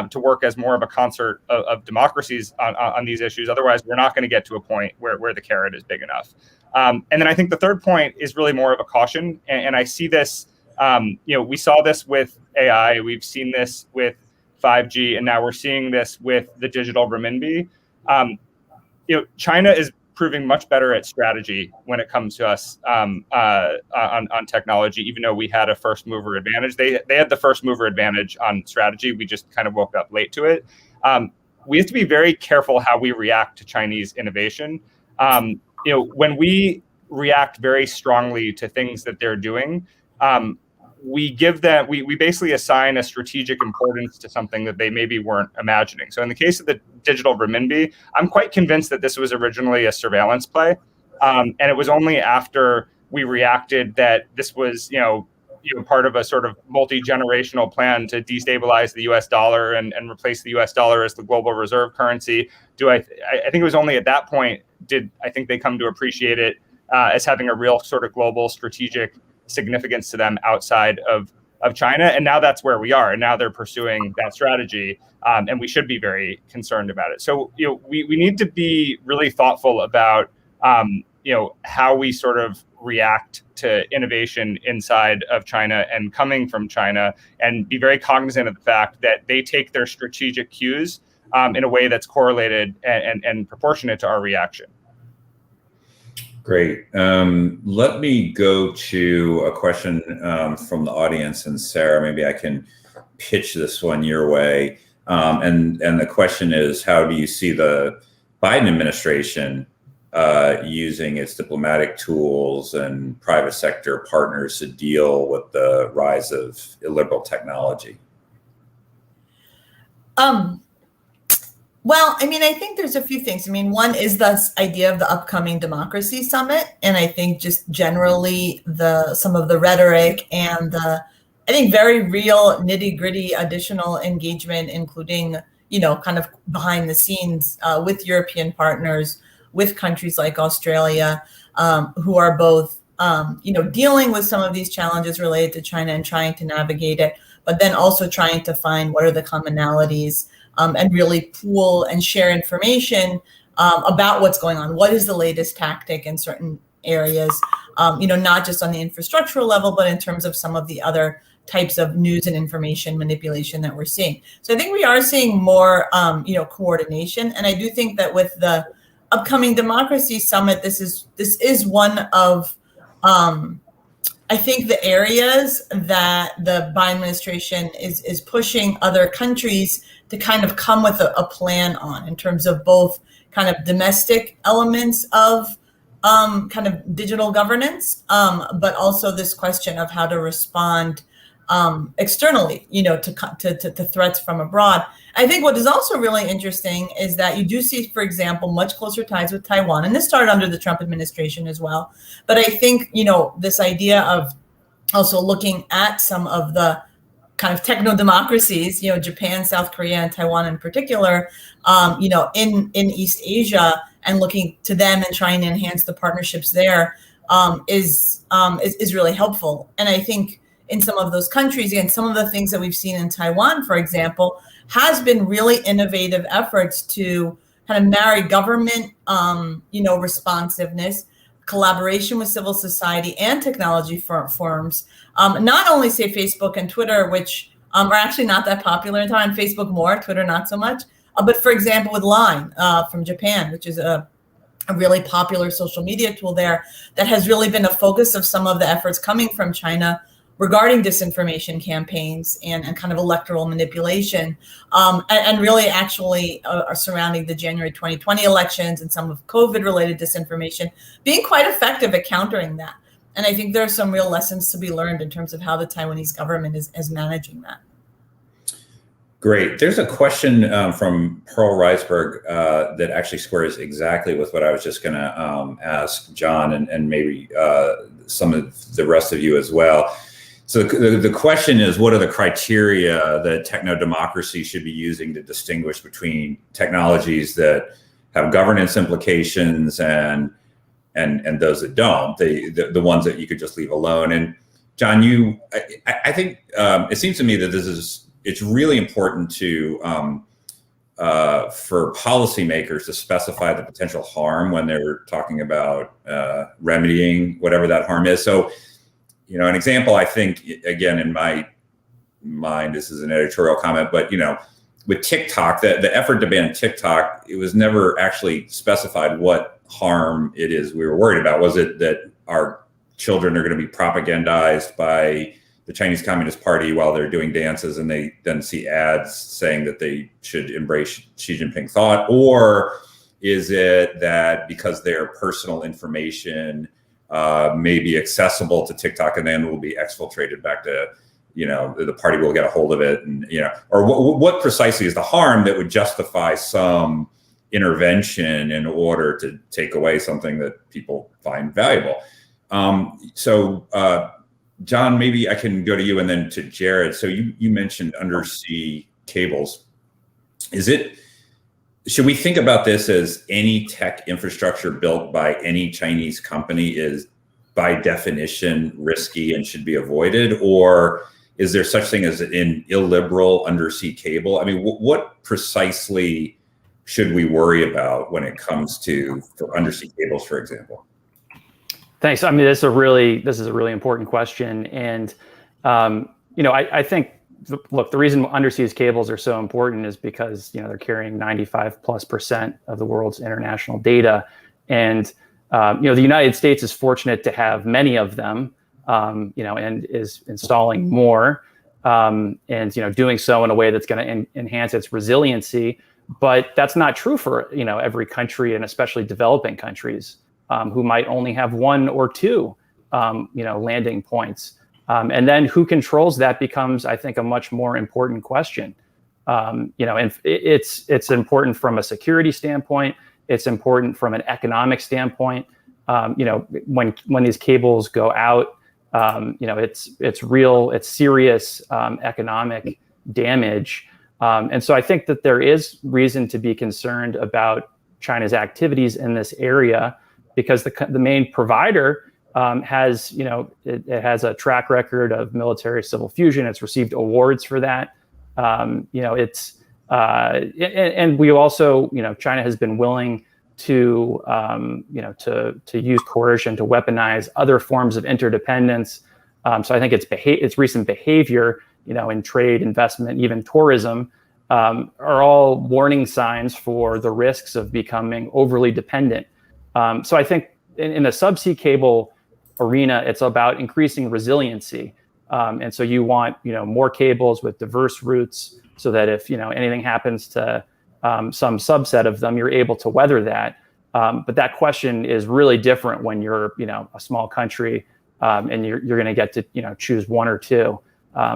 Speaker 8: to work as more of a concert of democracies on these issues. Otherwise, we're not going to get to a point where the carrot is big enough. And then I think the third point is really more of a caution. And I see this, we saw this with AI, we've seen this with 5G, and now we're seeing this with the digital renminbi. China is proving much better at strategy when it comes to us on technology, even though we had a first mover advantage. They had the first mover advantage on strategy. We just kind of woke up late to it. We have to be very careful how we react to Chinese innovation. When we react very strongly to things that they're doing, we basically assign a strategic importance to something that they maybe weren't imagining. So in the case of the digital renminbi, I'm quite convinced that this was originally a surveillance play. And it was only after we reacted that this was, part of a sort of multi-generational plan to destabilize the US dollar and replace the US dollar as the global reserve currency. I think it was only at that point did I think they come to appreciate it as having a real sort of global strategic significance to them outside of China. And now that's where we are. And now they're pursuing that strategy. And we should be very concerned about it. So, we need to be really thoughtful about, how we sort of react to innovation inside of China and coming from China, and be very cognizant of the fact that they take their strategic cues in a way that's correlated and proportionate to our reaction.
Speaker 5: Great. Let me go to a question from the audience, and Sarah, maybe I can pitch this one your way. And the question is, how do you see the Biden administration using its diplomatic tools and private sector partners to deal with the rise of illiberal technology?
Speaker 7: Well, I think there's a few things. One is this idea of the upcoming democracy summit. And I think just generally some of the rhetoric and I think very real nitty-gritty additional engagement, including, kind of behind the scenes with European partners, with countries like Australia, who are both, dealing with some of these challenges related to China and trying to navigate it, but then also trying to find what are the commonalities and really pool and share information about what's going on. What is the latest tactic in certain areas, not just on the infrastructural level, but in terms of some of the other types of news and information manipulation that we're seeing. So I think we are seeing more, coordination. And I do think that with the upcoming democracy summit, this is one of, I think, the areas that the Biden administration is pushing other countries to kind of come with a plan on, in terms of both kind of domestic elements of kind of digital governance, but also this question of how to respond externally, to threats from abroad. I think what is also really interesting is that you do see, for example, much closer ties with Taiwan, and this started under the Trump administration as well. But I think, this idea of also looking at some of the kind of techno democracies, Japan, South Korea, and Taiwan in particular, in East Asia, and looking to them and trying to enhance the partnerships there is really helpful. And I think in some of those countries, again, some of the things that we've seen in Taiwan, for example, has been really innovative efforts to kind of marry government, responsiveness, collaboration with civil society and technology firms. Not only say Facebook and Twitter, which are actually not that popular in Taiwan, Facebook more, Twitter not so much, but for example, with Line from Japan, which is a really popular social media tool there, that has really been a focus of some of the efforts coming from China regarding disinformation campaigns and kind of electoral manipulation, and really actually are surrounding the January 2020 elections and some of COVID-related disinformation, being quite effective at countering that. And I think there are some real lessons to be learned in terms of how the Taiwanese government is managing that.
Speaker 5: Great. There's a question from Pearl Reisberg that actually squares exactly with what I was just going to ask John and maybe some of the rest of you as well. So the question is, what are the criteria that techno-democracy should be using to distinguish between technologies that have governance implications and and those that don't, the ones that you could just leave alone. And John, I think it seems to me that it's really important to for policymakers to specify the potential harm when they're talking about remedying whatever that harm is. So, an example, I think, again, in my mind, this is an editorial comment, but with TikTok, the effort to ban TikTok, it was never actually specified what harm it is we were worried about. Was it that our children are going to be propagandized by the Chinese Communist Party while they're doing dances and they then see ads saying that they should embrace Xi Jinping thought? Or is it that because their personal information may be accessible to TikTok and then will be exfiltrated back to, the party will get a hold of it, and, or what precisely is the harm that would justify some intervention in order to take away something that people find valuable? So John, maybe I can go to you and then to Jared. So you mentioned undersea cables. Should we think about this as any tech infrastructure built by any Chinese company is by definition risky and should be avoided? Or is there such thing as an illiberal undersea cable? I mean, what precisely should we worry about when it comes to undersea cables, for example?
Speaker 6: Thanks. I mean, this is a really important question, and I think, look, the reason undersea cables are so important is because they're carrying 95+% of the world's international data, and the United States is fortunate to have many of them, and is installing more, and doing so in a way that's going to enhance its resiliency. But that's not true for every country, and especially developing countries, who might only have one or two, landing points. And then who controls that becomes, I think, a much more important question. And it's important from a security standpoint. It's important from an economic standpoint. When these cables go out, it's serious economic damage. And so I think that there is reason to be concerned about China's activities in this area, because the main provider has a track record of military civil fusion. It's received awards for that. And we also, China has been willing to use coercion to weaponize other forms of interdependence. So I think its recent behavior, in trade, investment, even tourism, are all warning signs for the risks of becoming overly dependent. So I think in the subsea cable arena, it's about increasing resiliency. And so you want, more cables with diverse routes so that if, anything happens to some subset of them, you're able to weather that. But that question is really different when you're, a small country, and you're going to get to, choose one or two.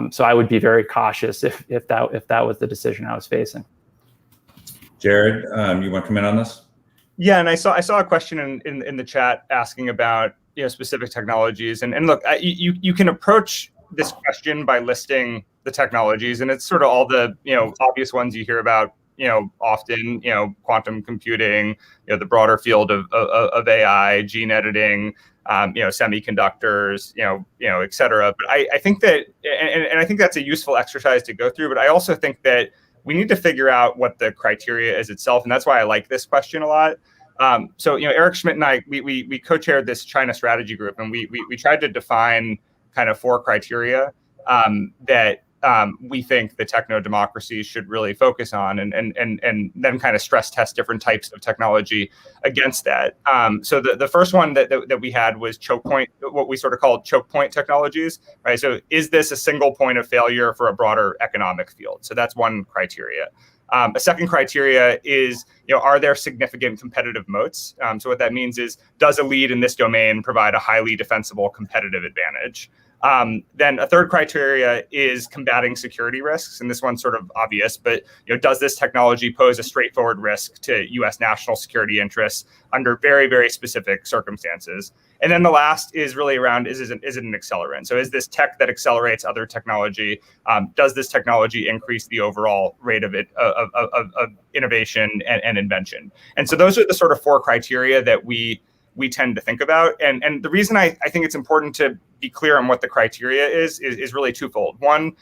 Speaker 6: So I would be very cautious if that was the decision I was facing.
Speaker 5: Jared, you want to comment on this?
Speaker 8: Yeah, and I saw a question in the chat asking about specific technologies, and look, you can approach this question by listing the technologies, and it's sort of all the obvious ones you hear about often, quantum computing, the broader field of AI, gene editing, semiconductors, et cetera. But I think that, and I think that's a useful exercise to go through. But I also think that we need to figure out what the criteria is itself, and that's why I like this question a lot. So Eric Schmidt and I, we co-chaired this China strategy group, and we tried to define kind of 4 criteria that we think the techno democracies should really focus on, and then kind of stress test different types of technology against that. So the first one that we had was choke point, what we sort of called choke point technologies, right? So is this a single point of failure for a broader economic field? So that's one criteria. A second criteria is, are there significant competitive moats? So what that means is, does a lead in this domain provide a highly defensible competitive advantage? Then a third criteria is combating security risks, and this one's sort of obvious, but does this technology pose a straightforward risk to U.S. national security interests under very, very specific circumstances? And then the last is really around, is it an accelerant? So is this tech that accelerates other technology? Does this technology increase the overall rate of innovation and invention? And so those are the sort of 4 criteria that we we tend to think about. And the reason I think it's important to be clear on what the criteria is really twofold. One,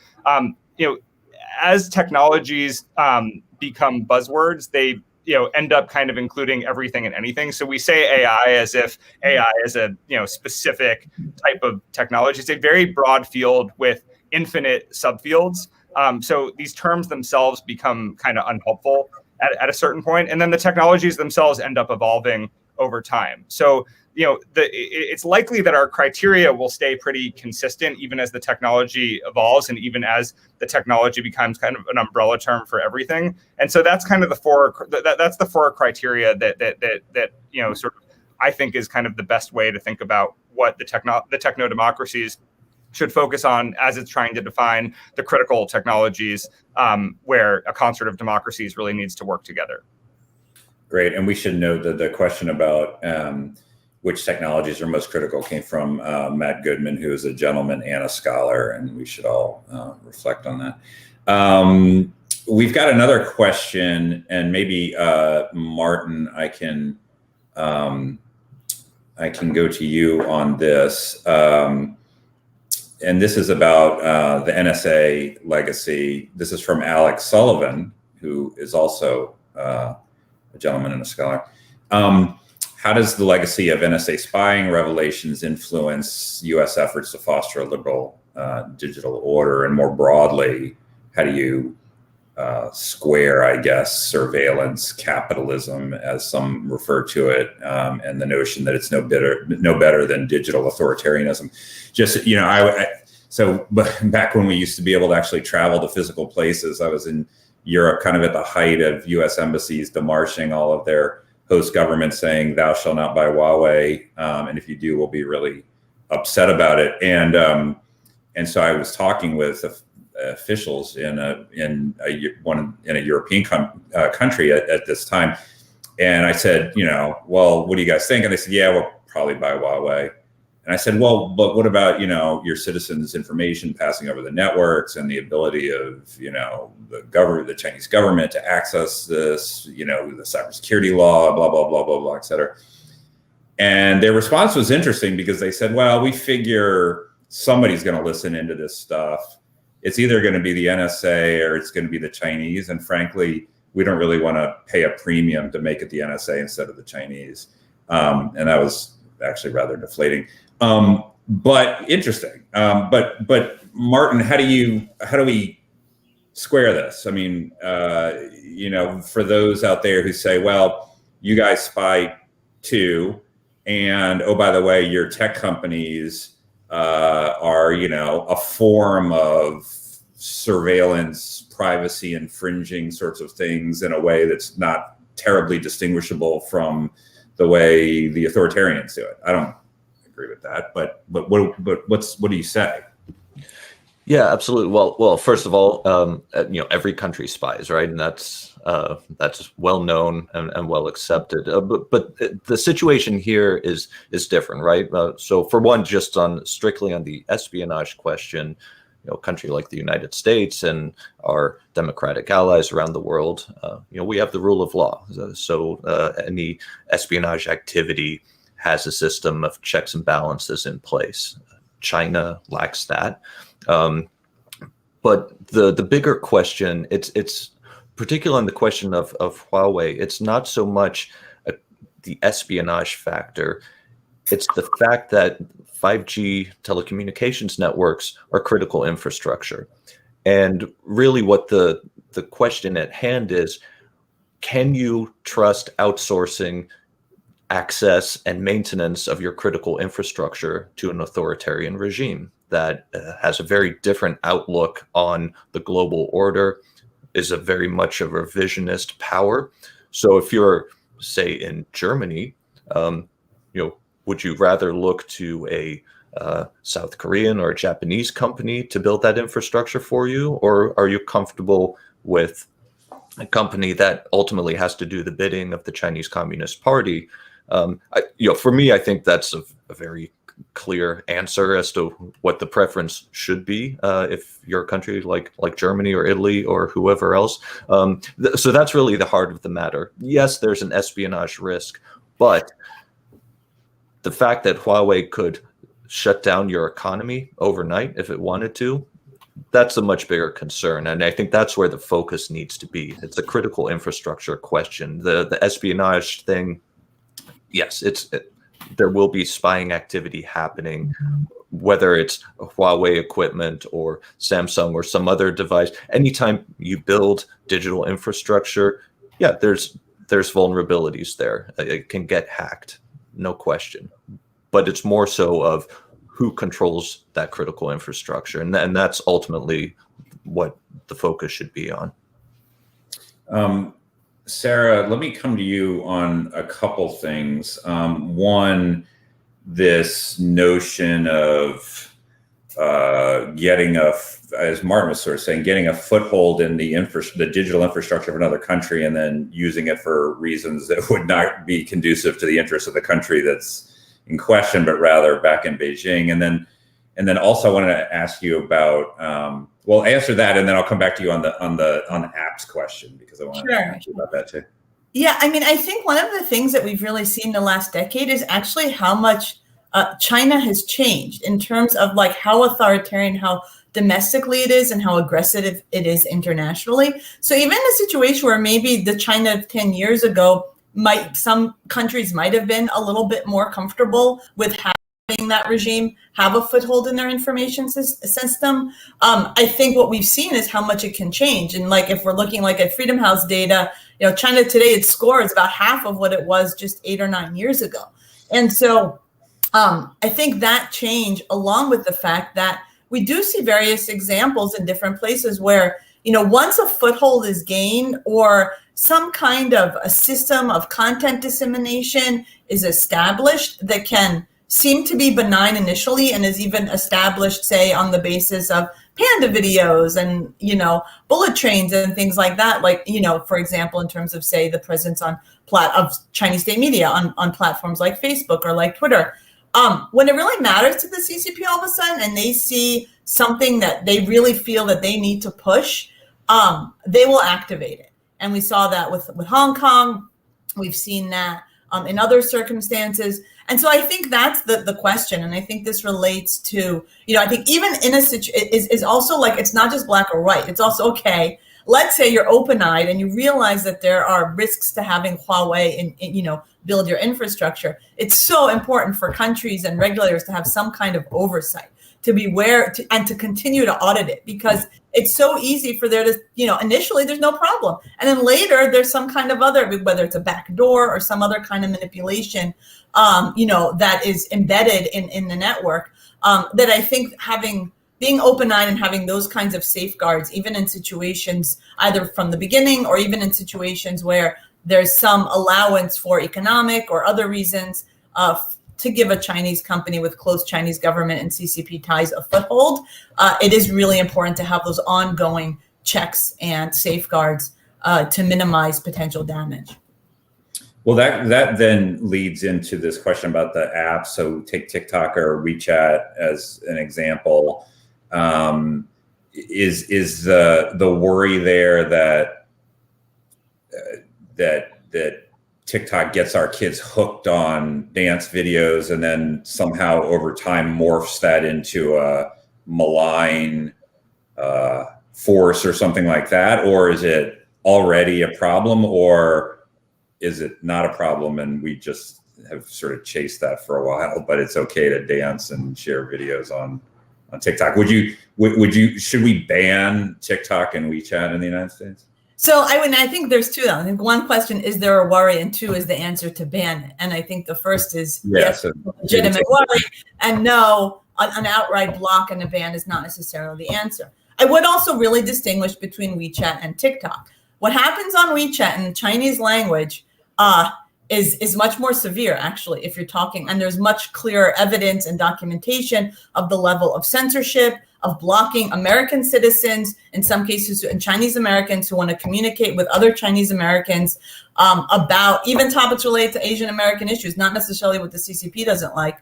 Speaker 8: as technologies become buzzwords, they end up kind of including everything and anything. So we say AI as if AI is a specific type of technology. It's a very broad field with infinite subfields. So these terms themselves become kind of unhelpful at a certain point, and then the technologies themselves end up evolving over time. So it's likely that our criteria will stay pretty consistent even as the technology evolves and even as the technology becomes kind of an umbrella term for everything. And so that's kind of the four criteria that sort of I think is kind of the best way to think about what the techno democracies should focus on as it's trying to define the critical technologies where a concert of democracies really needs to work together.
Speaker 5: Great. And we should note that the question about which technologies are most critical came from Matt Goodman, who is a gentleman and a scholar, and we should all reflect on that. We've got another question, and maybe Martin, I can go to you on this. And this is about the NSA legacy. This is from Alex Sullivan, who is also a gentleman and a scholar. How does the legacy of NSA spying revelations influence U.S. efforts to foster a liberal digital order? And more broadly, how do you square, I guess, surveillance capitalism, as some refer to it, and the notion that it's no better than digital authoritarianism? Just, so back when we used to be able to actually travel to physical places, I was in Europe kind of at the height of U.S. embassies demarching all of their host governments saying, "Thou shalt not buy Huawei, and if you do, we'll be really upset about it." And so I was talking with officials in a European country at this time, and I said, well, what do you guys think? And they said, yeah, we'll probably buy Huawei. And I said, well, but what about your citizens' information passing over the networks and the ability of the Chinese government to access this, the cybersecurity law, blah blah blah blah blah, et cetera. And their response was interesting because they said, well, we figure somebody's going to listen into this stuff. It's either going to be the NSA or it's going to be the Chinese. And frankly, we don't really want to pay a premium to make it the NSA instead of the Chinese. And that was actually rather deflating, but interesting. But Martin, how do we square this? I mean, for those out there who say, well, you guys spy too, and oh, by the way, your tech companies are, a form of surveillance, privacy infringing sorts of things in a way that's not terribly distinguishable from the way the authoritarians do it. I don't agree with that, but what do you say?
Speaker 9: Yeah, absolutely. Well, first of all, every country spies, right? And that's well known and well accepted. But the situation here is different, right? So for one, just strictly on the espionage question, a country like the United States and our democratic allies around the world, we have the rule of law. So any espionage activity has a system of checks and balances in place. China lacks that. But the bigger question, it's particularly on the question of Huawei, it's not so much the espionage factor. It's the fact that 5G telecommunications networks are critical infrastructure. And really what the question at hand is, can you trust outsourcing access and maintenance of your critical infrastructure to an authoritarian regime that has a very different outlook on the global order, is a very much a revisionist power? So if you're, say, in Germany, would you rather look to a South Korean or a Japanese company to build that infrastructure for you? Or are you comfortable with a company that ultimately has to do the bidding of the Chinese Communist Party? For me, I think that's a very clear answer as to what the preference should be if you're a country like Germany or Italy or whoever else. So that's really the heart of the matter. Yes, there's an espionage risk, but the fact that Huawei could shut down your economy overnight if it wanted to, that's a much bigger concern. And I think that's where the focus needs to be. It's a critical infrastructure question. The espionage thing, yes, there will be spying activity happening, whether it's Huawei equipment or Samsung or some other device. Anytime you build digital infrastructure, yeah, there's vulnerabilities there. It can get hacked, no question. But it's more so of who controls that critical infrastructure. And that's ultimately what the focus should be on.
Speaker 5: Sarah, let me come to you on a couple things. One, this notion of getting as Martin was sort of saying, getting a foothold in the digital infrastructure of another country and then using it for reasons that would not be conducive to the interests of the country that's in question, but rather back in Beijing. And then also I wanted to ask you about, well, answer that, and then I'll come back to you on the apps question, because I want to ask you about that too.
Speaker 7: Yeah, I mean, I think one of the things that we've really seen in the last decade is actually how much China has changed in terms of like how authoritarian, how domestically it is, and how aggressive it is internationally. So even in a situation where maybe the China of 10 years ago, some countries might have been a little bit more comfortable with having that regime have a foothold in their information system. I think what we've seen is how much it can change. And like if we're looking like at Freedom House data, China today, its score is about half of what it was just 8 or 9 years ago. And so I think that change, along with the fact that we do see various examples in different places where, once a foothold is gained or some kind of a system of content dissemination is established that can seem to be benign initially and is even established, say, on the basis of panda videos and, bullet trains and things like that. Like, for example, in terms of, say, the presence of Chinese state media on platforms like Facebook or like Twitter. When it really matters to the CCP all of a sudden and they see something that they really feel that they need to push, they will activate it. And we saw that with Hong Kong. We've seen that in other circumstances. And so I think that's the question. And I think this relates to, I think even in a situation is also like, it's not just black or white. It's also, okay, let's say you're open-eyed and you realize that there are risks to having Huawei build your infrastructure. It's so important for countries and regulators to have some kind of oversight, to be aware and to continue to audit it, because it's so easy for there to, initially there's no problem. And then later there's some kind of other, whether it's a backdoor or some other kind of manipulation, that is embedded in the network, that I think being open-eyed and having those kinds of safeguards, even in situations either from the beginning or even in situations where there's some allowance for economic or other reasons to give a Chinese company with close Chinese government and CCP ties a foothold, it is really important to have those ongoing checks and safeguards to minimize potential damage.
Speaker 5: Well, that then leads into this question about the apps. So take TikTok or WeChat as an example. Is the worry there that TikTok gets our kids hooked on dance videos and then somehow over time morphs that into a malign force or something like that? Or is it already a problem, or is it not a problem and we just have sort of chased that for a while, but it's okay to dance and share videos on TikTok? Should we ban TikTok and WeChat in the United States?
Speaker 7: So I think there's two. I think one question, is there a worry? And two, is the answer to ban it? And I think the first is yes, legitimate worry, and no, an outright block and a ban is not necessarily the answer. I would also really distinguish between WeChat and TikTok. What happens on WeChat in the Chinese language is much more severe, actually, if you're talking, and there's much clearer evidence and documentation of the level of censorship, of blocking American citizens, in some cases, and Chinese Americans who want to communicate with other Chinese Americans about even topics related to Asian American issues, not necessarily what the CCP doesn't like,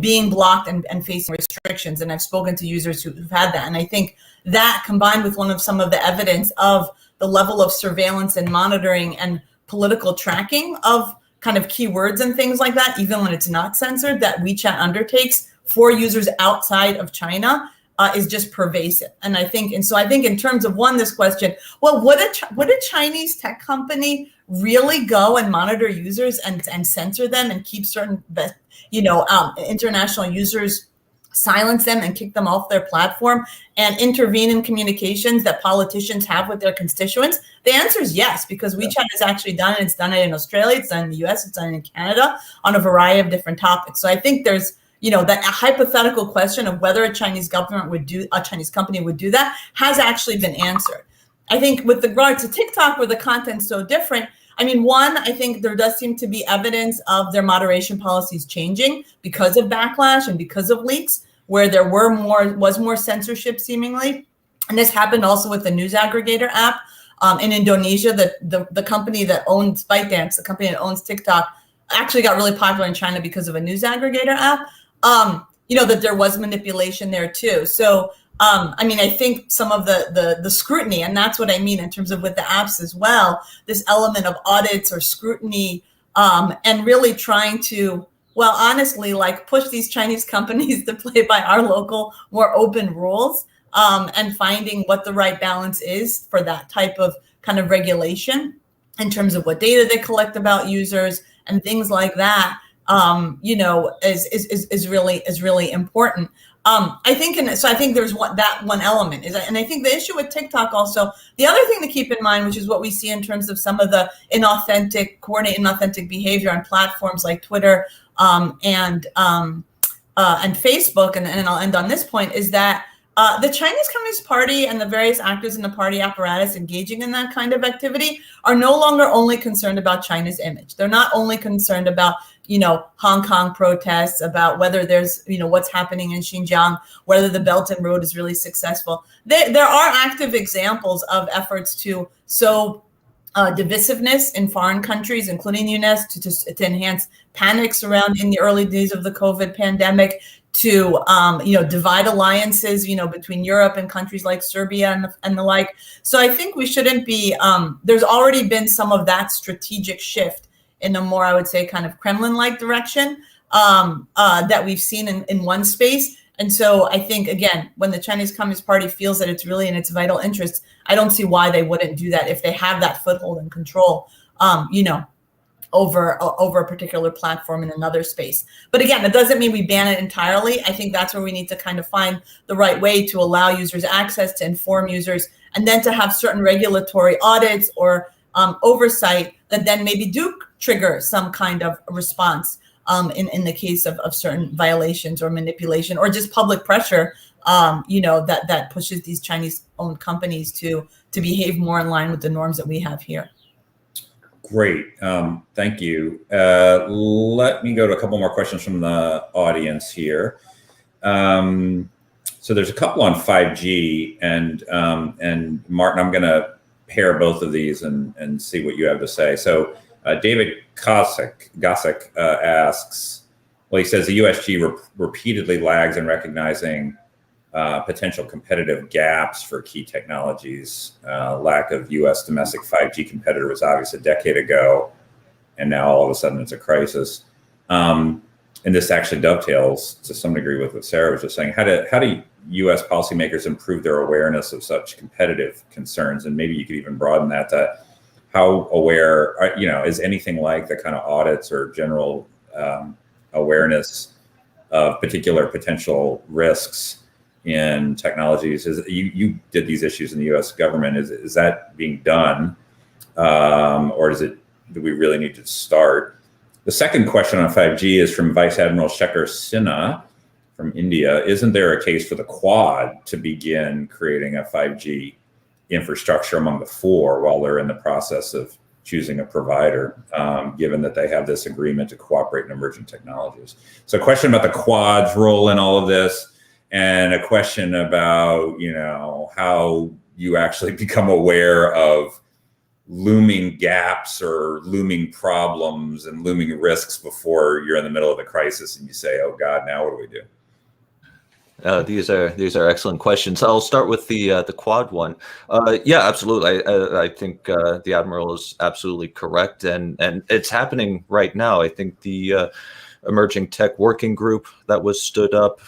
Speaker 7: being blocked and facing restrictions. And I've spoken to users who've had that. And I think that, combined with some of the evidence of the level of surveillance and monitoring and political tracking of kind of keywords and things like that, even when it's not censored, that WeChat undertakes for users outside of China is just pervasive. And I think in terms of this question, well, would a Chinese tech company really go and monitor users and censor them and keep certain, international users, silence them and kick them off their platform and intervene in communications that politicians have with their constituents? The answer is yes, because WeChat has actually done it. It's done it in Australia, it's done it in the US, it's done it in Canada on a variety of different topics. So I think there's, that hypothetical question of whether a Chinese company would do that has actually been answered. I think with regard to TikTok, where the content's so different, I think there does seem to be evidence of their moderation policies changing because of backlash and because of leaks, where there was more censorship seemingly. And this happened also with the news aggregator app in Indonesia. The company that owns ByteDance, the company that owns TikTok, actually got really popular in China because of a news aggregator app. That there was manipulation there too. So I think some of the scrutiny, and that's what I mean in terms of with the apps as well, this element of audits or scrutiny, and really trying to, well, honestly, like push these Chinese companies to play by our local, more open rules, and finding what the right balance is for that type of kind of regulation in terms of what data they collect about users and things like that, is really important. I think there's one element is, and I think the issue with TikTok also, the other thing to keep in mind, which is what we see in terms of some of the inauthentic behavior on platforms like Twitter and Facebook, and I'll end on this point, is that the Chinese Communist Party and the various actors in the party apparatus engaging in that kind of activity are no longer only concerned about China's image. They're not only concerned about Hong Kong protests, about whether there's, what's happening in Xinjiang, whether the Belt and Road is really successful. There are active examples of efforts to sow divisiveness in foreign countries, including the US, to enhance panics around in the early days of the COVID pandemic, to divide alliances, between Europe and countries like Serbia and the like. So I think we shouldn't be. There's already been some of that strategic shift in a more, I would say, kind of Kremlin-like direction that we've seen in one space. And so I think, again, when the Chinese Communist Party feels that it's really in its vital interests, I don't see why they wouldn't do that if they have that foothold and control, over a particular platform in another space. But again, that doesn't mean we ban it entirely. I think that's where we need to kind of find the right way to allow users access, to inform users, and then to have certain regulatory audits or oversight that then maybe do trigger some kind of response in the case of certain violations or manipulation, or just public pressure, that pushes these Chinese-owned companies to behave more in line with the norms that we have here.
Speaker 5: Great, thank you. Let me go to a couple more questions from the audience here. So there's a couple on 5G, and Martin, I'm going to pair both of these and see what you have to say. So David Gossick asks, well, he says the USG repeatedly lags in recognizing potential competitive gaps for key technologies. Lack of US domestic 5G competitor was obvious a decade ago, and now all of a sudden it's a crisis. And this actually dovetails to some degree with what Sarah was just saying. How do US policymakers improve their awareness of such competitive concerns? And maybe you could even broaden that to how aware, is anything like the kind of audits or general awareness of particular potential risks in technologies? You did these issues in the US government. Is that being done? Or do we really need to start? The second question on 5G is from Vice Admiral Shekhar Sinha from India. Isn't there a case for the Quad to begin creating a 5G infrastructure among the four while they're in the process of choosing a provider, given that they have this agreement to cooperate in emerging technologies? So a question about the Quad's role in all of this, and a question about, how you actually become aware of looming gaps or looming problems and looming risks before you're in the middle of the crisis and you say, oh God, now what do we do?
Speaker 9: These are excellent questions. I'll start with the Quad one. Yeah, absolutely. I think the Admiral is absolutely correct, and it's happening right now. I think the emerging tech working group that was stood up,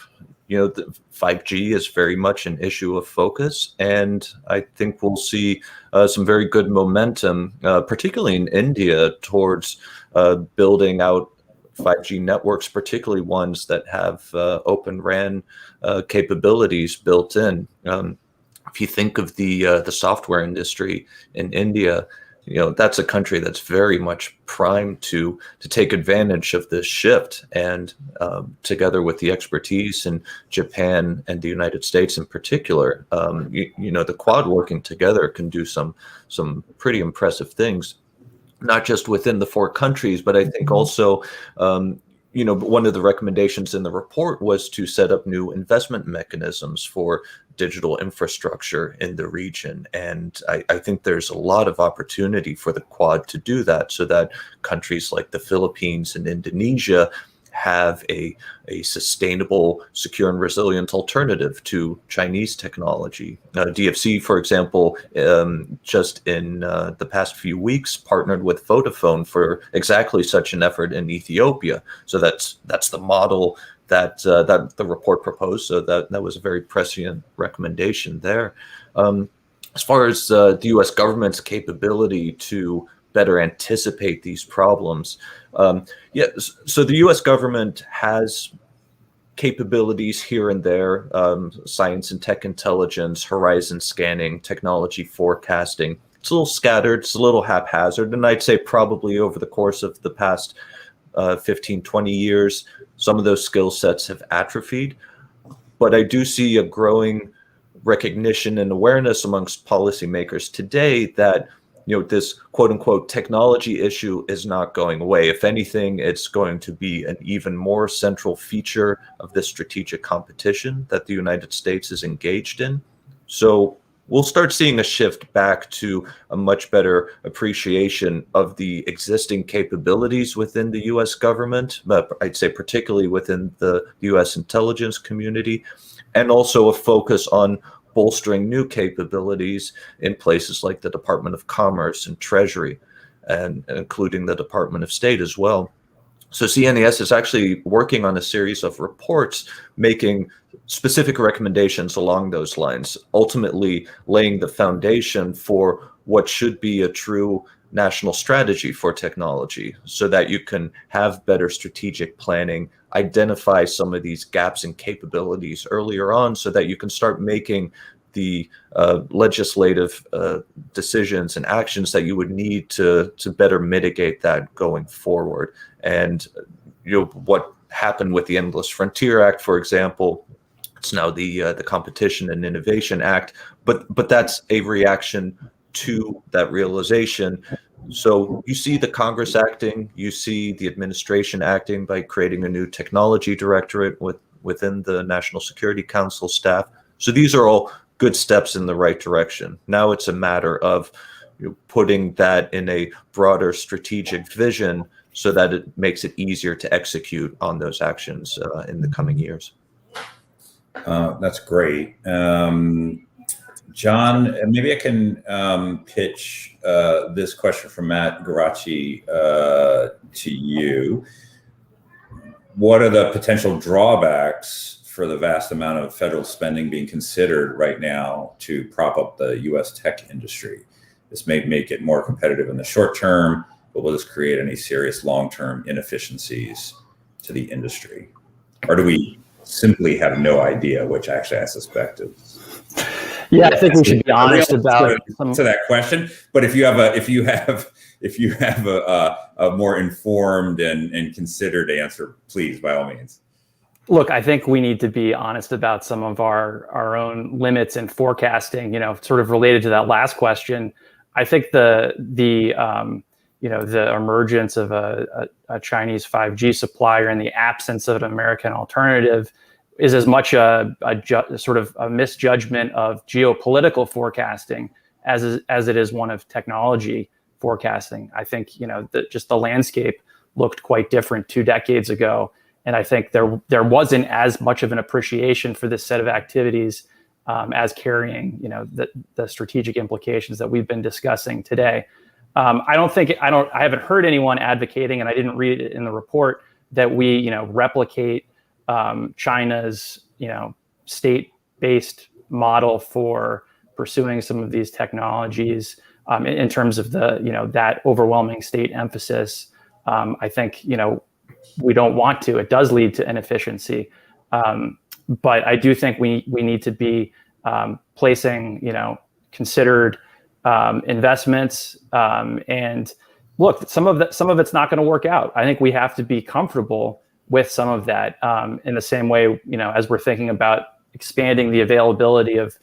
Speaker 9: the 5G is very much an issue of focus, and I think we'll see some very good momentum, particularly in India, towards building out 5G networks, particularly ones that have OpenRAN capabilities built in. If you think of the software industry in India, that's a country that's very much primed to take advantage of this shift. And together with the expertise in Japan and the United States in particular, the Quad working together can do some pretty impressive things, not just within the four countries, but I think also, one of the recommendations in the report was to set up new investment mechanisms for digital infrastructure in the region. And I think there's a lot of opportunity for the Quad to do that, so that countries like the Philippines and Indonesia have a sustainable, secure, and resilient alternative to Chinese technology. DFC, for example, just in the past few weeks, partnered with Vodafone for exactly such an effort in Ethiopia. So that's the model that the report proposed. So that was a very prescient recommendation there. As far as the U.S. government's capability to better anticipate these problems, so the U.S. government has capabilities here and there, science and tech intelligence, horizon scanning, technology forecasting. It's a little scattered, it's a little haphazard, and I'd say probably over the course of the past 15, 20 years, some of those skill sets have atrophied. But I do see a growing recognition and awareness amongst policymakers today that this quote unquote technology issue is not going away. If anything, it's going to be an even more central feature of this strategic competition that the United States is engaged in. So we'll start seeing a shift back to a much better appreciation of the existing capabilities within the US government, but I'd say particularly within the US intelligence community, and also a focus on bolstering new capabilities in places like the Department of Commerce and Treasury, and including the Department of State as well. So CNAS is actually working on a series of reports making specific recommendations along those lines, ultimately laying the foundation for what should be a true national strategy for technology, so that you can have better strategic planning, identify some of these gaps in capabilities earlier on, so that you can start making the legislative decisions and actions that you would need to better mitigate that going forward. And what happened with the Endless Frontier Act, for example, it's now the Competition and Innovation Act, but that's a reaction to that realization. So you see the Congress acting, you see the administration acting by creating a new technology directorate within the National Security Council staff. So these are all good steps in the right direction. Now it's a matter of putting that in a broader strategic vision so that it makes it easier to execute on those actions in the coming years.
Speaker 5: That's great. John, maybe I can pitch this question from Matt Garaci to you. What are the potential drawbacks for the vast amount of federal spending being considered right now to prop up the U.S. tech industry? This may make it more competitive in the short term, but will this create any serious long-term inefficiencies to the industry? Or do we simply have no idea, which actually I suspect is...
Speaker 6: Yeah, I think we should be honest about
Speaker 5: to that question. But if you have a more informed and considered answer, please, by all means.
Speaker 6: Look, I think we need to be honest about some of our own limits in forecasting. Sort of related to that last question, I think the emergence of a Chinese 5G supplier in the absence of an American alternative is as much a sort of a misjudgment of geopolitical forecasting as it is one of technology forecasting. I think just the landscape looked quite different 2 decades ago, And I think there wasn't as much of an appreciation for this set of activities as carrying, the strategic implications that we've been discussing today. I haven't heard anyone advocating, and I didn't read it in the report, that we, replicate China's, state-based model for pursuing some of these technologies in terms of the, that overwhelming state emphasis. I think, we don't want to. It does lead to inefficiency. But I do think we need to be placing, considered investments. And look, some of it's not going to work out. I think we have to be comfortable with some of that in the same way, as we're thinking about expanding the availability of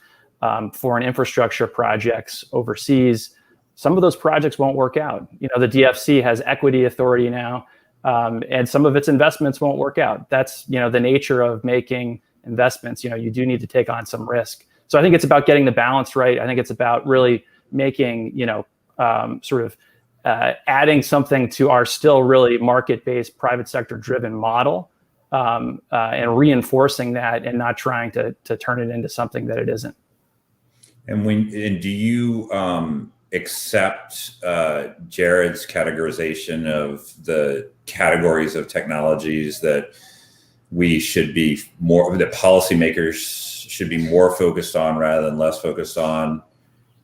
Speaker 6: foreign infrastructure projects overseas. Some of those projects won't work out. The DFC has equity authority now, and some of its investments won't work out. That's, the nature of making investments. You do need to take on some risk. So I think it's about getting the balance right. I think it's about really making, adding something to our still really market-based, private sector-driven model, and reinforcing that, and not trying to turn it into something that it isn't.
Speaker 5: And do you accept Jared's categorization of the categories of technologies that we should be more, that policymakers should be more focused on rather than less focused on,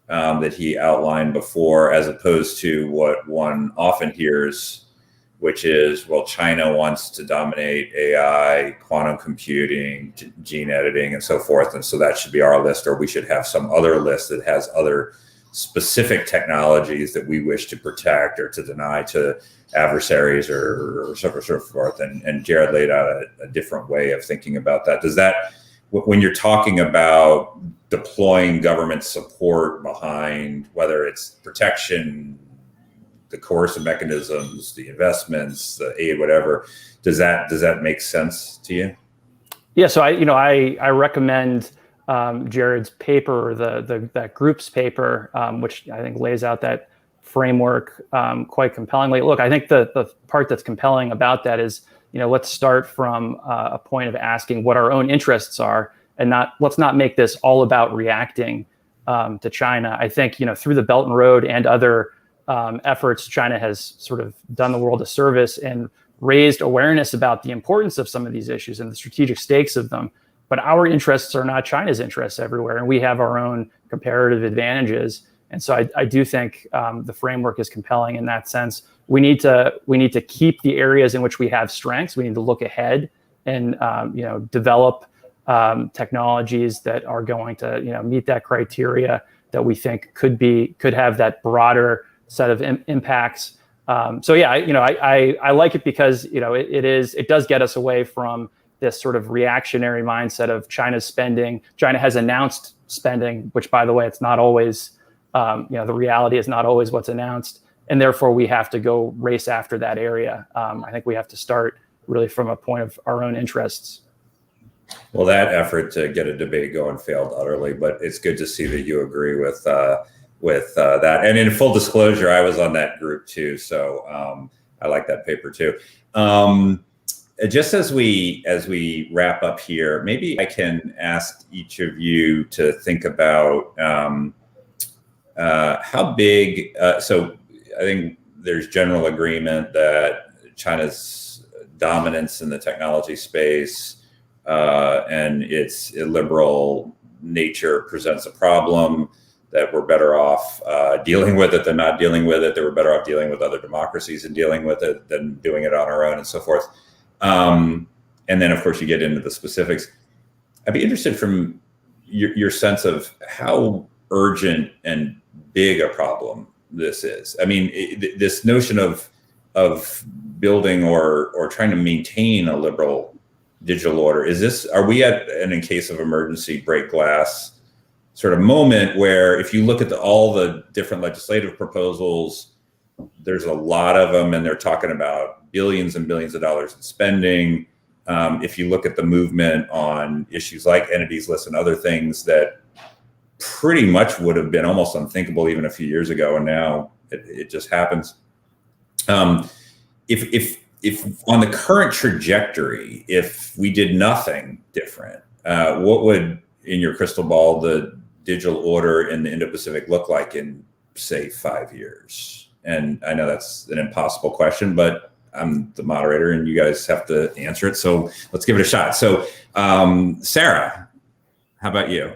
Speaker 5: that he outlined before, as opposed to what one often hears, which is, well, China wants to dominate AI, quantum computing, gene editing, and so forth, and so that should be our list, or we should have some other list that has other specific technologies that we wish to protect or to deny to adversaries, or so forth. And Jared laid out a different way of thinking about that. Does that, when you're talking about deploying government support behind, whether it's protection, the coercive mechanisms, the investments, the aid, whatever, does that make sense to you?
Speaker 6: Yeah. So I recommend Jared's paper, that group's paper, which I think lays out that framework quite compellingly. Look, I think the part that's compelling about that is, let's start from a point of asking what our own interests are, and let's not make this all about reacting to China. I think, through the Belt and Road and other efforts, China has sort of done the world a service and raised awareness about the importance of some of these issues and the strategic stakes of them. But our interests are not China's interests everywhere, and we have our own comparative advantages. And so I do think the framework is compelling in that sense. We need to keep the areas in which we have strengths. We need to look ahead and develop technologies that are going to meet that criteria that we think could have that broader set of impacts. So yeah, I like it because it does get us away from this sort of reactionary mindset of China's spending. China has announced spending, which, by the way, it's not always, the reality is not always what's announced. And therefore, we have to go race after that area. I think we have to start really from a point of our own interests.
Speaker 5: Well, that effort to get a debate going failed utterly, but it's good to see that you agree with that. And in full disclosure, I was on that group too, so I like that paper too. Just as we wrap up here, maybe I can ask each of you to think about how big. So I think there's general agreement that China's dominance in the technology space and its illiberal nature presents a problem, that we're better off dealing with it than not dealing with it, that we're better off dealing with other democracies and dealing with it than doing it on our own, and so forth. And then, of course, you get into the specifics. I'd be interested from your sense of how urgent and big a problem this is. I mean, this notion of building or trying to maintain a liberal digital order, are we at an in case of emergency break glass sort of moment where, if you look at all the different legislative proposals, there's a lot of them, and they're talking about billions and billions of dollars in spending. If you look at the movement on issues like entities lists and other things that pretty much would have been almost unthinkable even a few years ago, and now it just happens. If if on the current trajectory, if we did nothing different, what would, in your crystal ball, the digital order in the Indo-Pacific look like in, say, 5 years? And I know that's an impossible question, but I'm the moderator and you guys have to answer it. So let's give it a shot. So Sarah, how about you?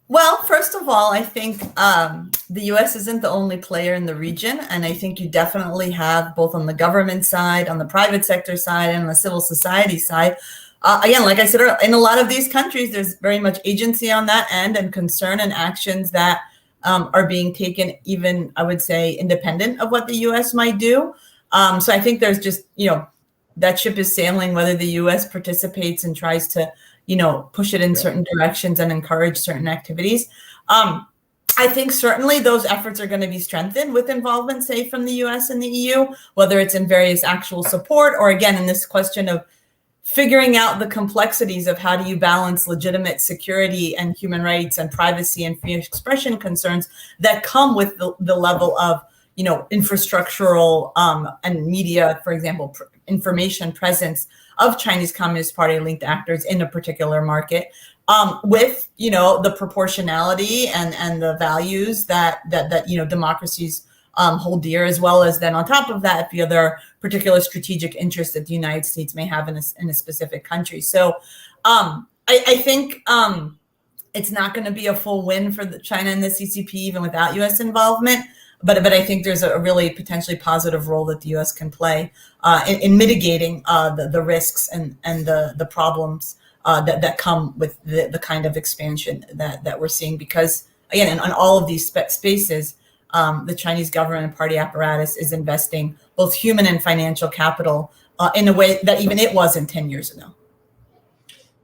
Speaker 7: Well, first of all, I think the U.S. isn't the only player in the region. And I think you definitely have, both on the government side, on the private sector side, and on the civil society side. Again, like I said, in a lot of these countries, there's very much agency on that end and concern and actions that are being taken, even, I would say, independent of what the U.S. might do. So I think there's just, that ship is sailing, whether the U.S. participates and tries to, push it in certain directions and encourage certain activities. I think certainly those efforts are going to be strengthened with involvement, say, from the U.S. and the EU, whether it's in various actual support or, again, in this question of figuring out the complexities of how do you balance legitimate security and human rights and privacy and free expression concerns that come with the level of, infrastructural and media, for example, information presence of Chinese Communist Party linked actors in a particular market, with, the proportionality and the values that democracies hold dear, as well as then on top of that, the other particular strategic interests that the United States may have in a specific country. So I think it's not going to be a full win for China and the CCP, even without U.S. involvement. But I think there's a really potentially positive role that the U.S. can play in mitigating the risks and the problems that come with the kind of expansion that we're seeing. Because, again, on all of these spaces, the Chinese government and party apparatus is investing both human and financial capital in a way that even it wasn't 10 years ago.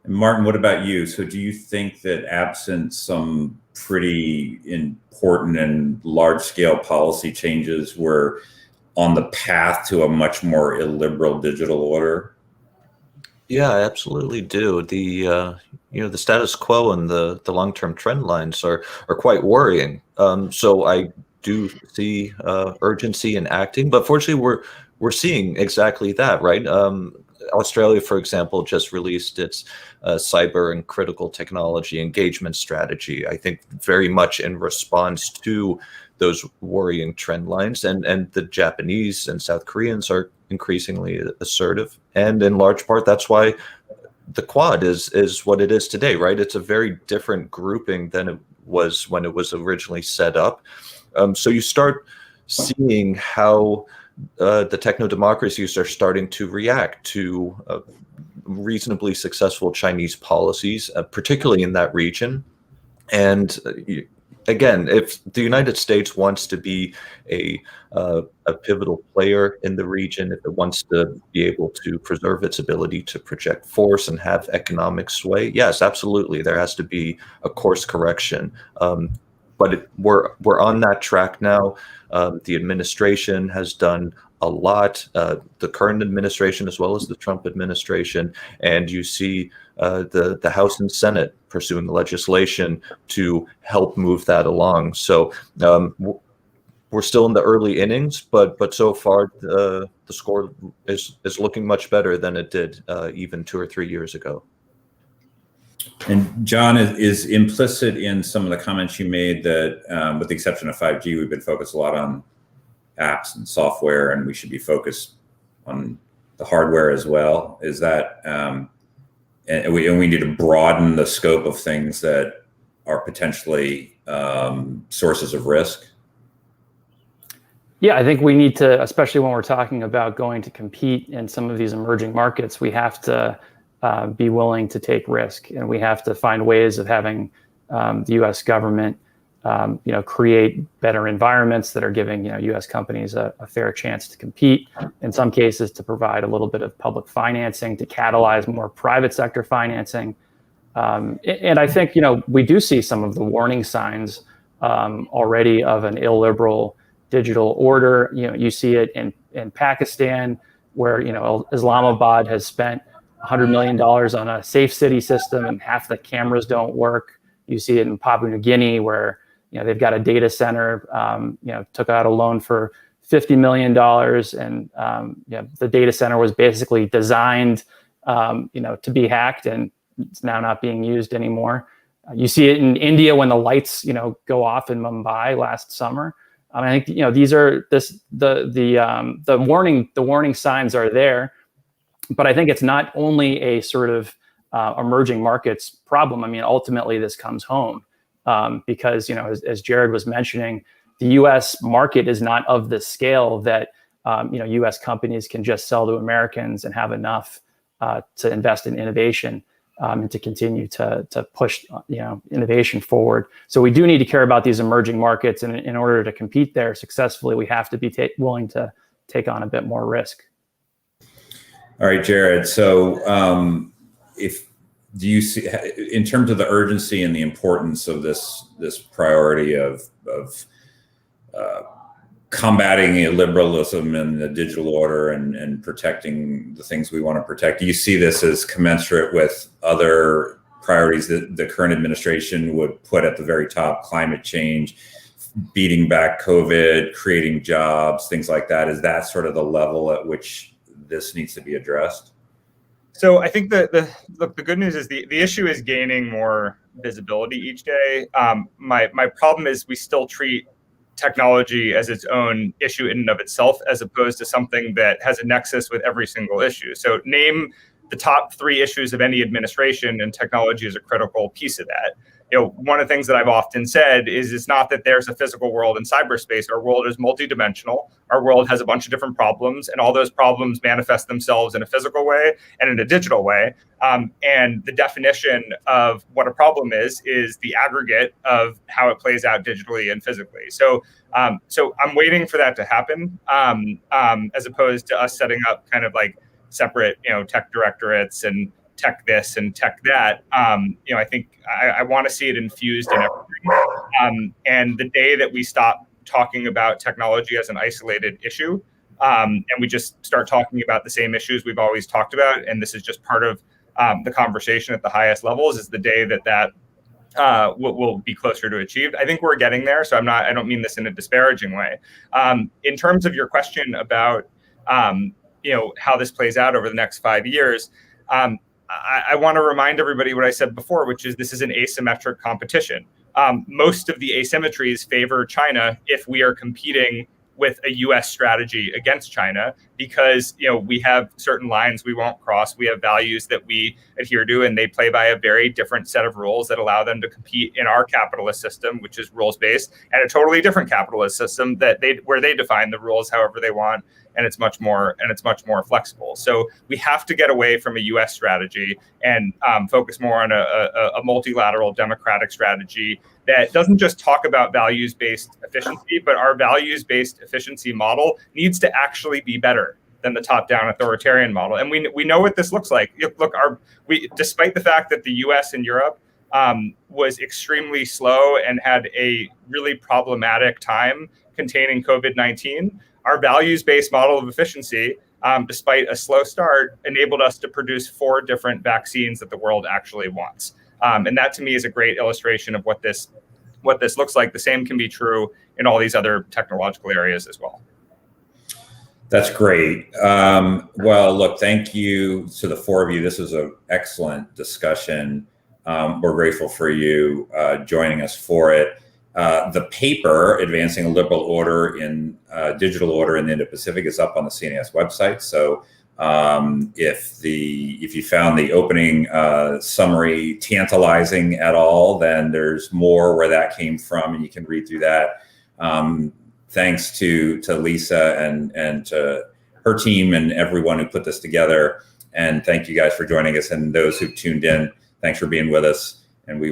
Speaker 5: And Martin, what about you? So do you think that absent some pretty important and large-scale policy changes, we're on the path to a much more illiberal digital order?
Speaker 9: Yeah, I absolutely do. The status quo and the long-term trend lines are quite worrying. So I do see urgency in acting, but fortunately we're seeing exactly that, right? Australia, for example, just released its cyber and critical technology engagement strategy, I think very much in response to those worrying trend lines. And the Japanese and South Koreans are increasingly assertive. And in large part, that's why the Quad is what it is today, right? It's a very different grouping than it was when it was originally set up. So you start seeing how the techno democracies are starting to react to reasonably successful Chinese policies, particularly in that region. And again, if the United States wants to be a pivotal player in the region, if it wants to be able to preserve its ability to project force and have economic sway, yes, absolutely, there has to be a course correction. But we're on that track now. The administration has done a lot, the current administration as well as the Trump administration, and you see the House and Senate pursuing the legislation to help move that along. So we're still in the early innings, but so far the score is looking much better than it did even 2 or 3 years ago.
Speaker 5: And John, is implicit in some of the comments you made that, with the exception of 5G, we've been focused a lot on apps and software, and we should be focused on the hardware as well. Is that, and we need to broaden the scope of things that are potentially sources of risk?
Speaker 6: Yeah, I think we need to, especially when we're talking about going to compete in some of these emerging markets, we have to be willing to take risk, and we have to find ways of having the U.S. government, create better environments that are giving U.S. companies a fair chance to compete. In some cases, to provide a little bit of public financing to catalyze more private sector financing. And I think we do see some of the warning signs already of an illiberal digital order. You see it in Pakistan, where Islamabad has spent $100 million on a safe city system and half the cameras don't work. You see it in Papua New Guinea, where they've got a data center, took out a loan for $50 million, and the data center was basically designed, to be hacked, and it's now not being used anymore. You see it in India when the lights, go off in Mumbai last summer. I think these are the warning signs are there, but I think it's not only a sort of emerging markets problem. I mean, ultimately this comes home because as Jared was mentioning, the U.S. market is not of the scale that U.S. companies can just sell to Americans and have enough to invest in innovation and to continue to push innovation forward. So we do need to care about these emerging markets, and in order to compete there successfully, we have to be willing to take on a bit more risk.
Speaker 5: All right, Jared. So do you see, in terms of the urgency and the importance of this priority of combating illiberalism and the digital order and protecting the things we want to protect, do you see this as commensurate with other priorities that the current administration would put at the very top? Climate change, beating back COVID, creating jobs, things like that. Is that sort of the level at which this needs to be addressed?
Speaker 8: So I think the good news is the issue is gaining more visibility each day. My problem is we still treat technology as its own issue in and of itself, as opposed to something that has a nexus with every single issue. So name the top 3 issues of any administration, and technology is a critical piece of that. One of the things that I've often said is it's not that there's a physical world in cyberspace. Our world is multidimensional. Our world has a bunch of different problems, and all those problems manifest themselves in a physical way and in a digital way. And the definition of what a problem is the aggregate of how it plays out digitally and physically. So I'm waiting for that to happen, as opposed to us setting up kind of like separate, tech directorates and tech this and tech that. I think I want to see it infused in everything. And the day that we stop talking about technology as an isolated issue, and we just start talking about the same issues we've always talked about, and this is just part of the conversation at the highest levels, is the day that will be closer to achieved. I think we're getting there, so I don't mean this in a disparaging way. In terms of your question about how this plays out over the next 5 years, I want to remind everybody what I said before, which is this is an asymmetric competition. Most of the asymmetries favor China if we are competing with a U.S. strategy against China, because we have certain lines we won't cross. We have values that we adhere to, and they play by a very different set of rules that allow them to compete in our capitalist system, which is rules-based, and a totally different capitalist system where they define the rules however they want, and it's much more flexible. So we have to get away from a U.S. strategy and focus more on a multilateral democratic strategy that doesn't just talk about values-based efficiency, but our values-based efficiency model needs to actually be better than the top-down authoritarian model. And we know what this looks like. Look, despite the fact that the U.S. and Europe was extremely slow and had a really problematic time containing COVID-19, our values-based model of efficiency, despite a slow start, enabled us to produce 4 different vaccines that the world actually wants. And that to me is a great illustration of what this looks like. The same can be true in all these other technological areas as well.
Speaker 5: That's great. Well, look, thank you to the 4 of you. This was an excellent discussion. We're grateful for you joining us for it. The paper, Advancing a Liberal Order in Digital Order in the Indo-Pacific, is up on the CNAS website. So if you found the opening summary tantalizing at all, then there's more where that came from, and you can read through that. Thanks to Lisa and to her team and everyone who put this together. And thank you guys for joining us, and those who tuned in, thanks for being with us. And we will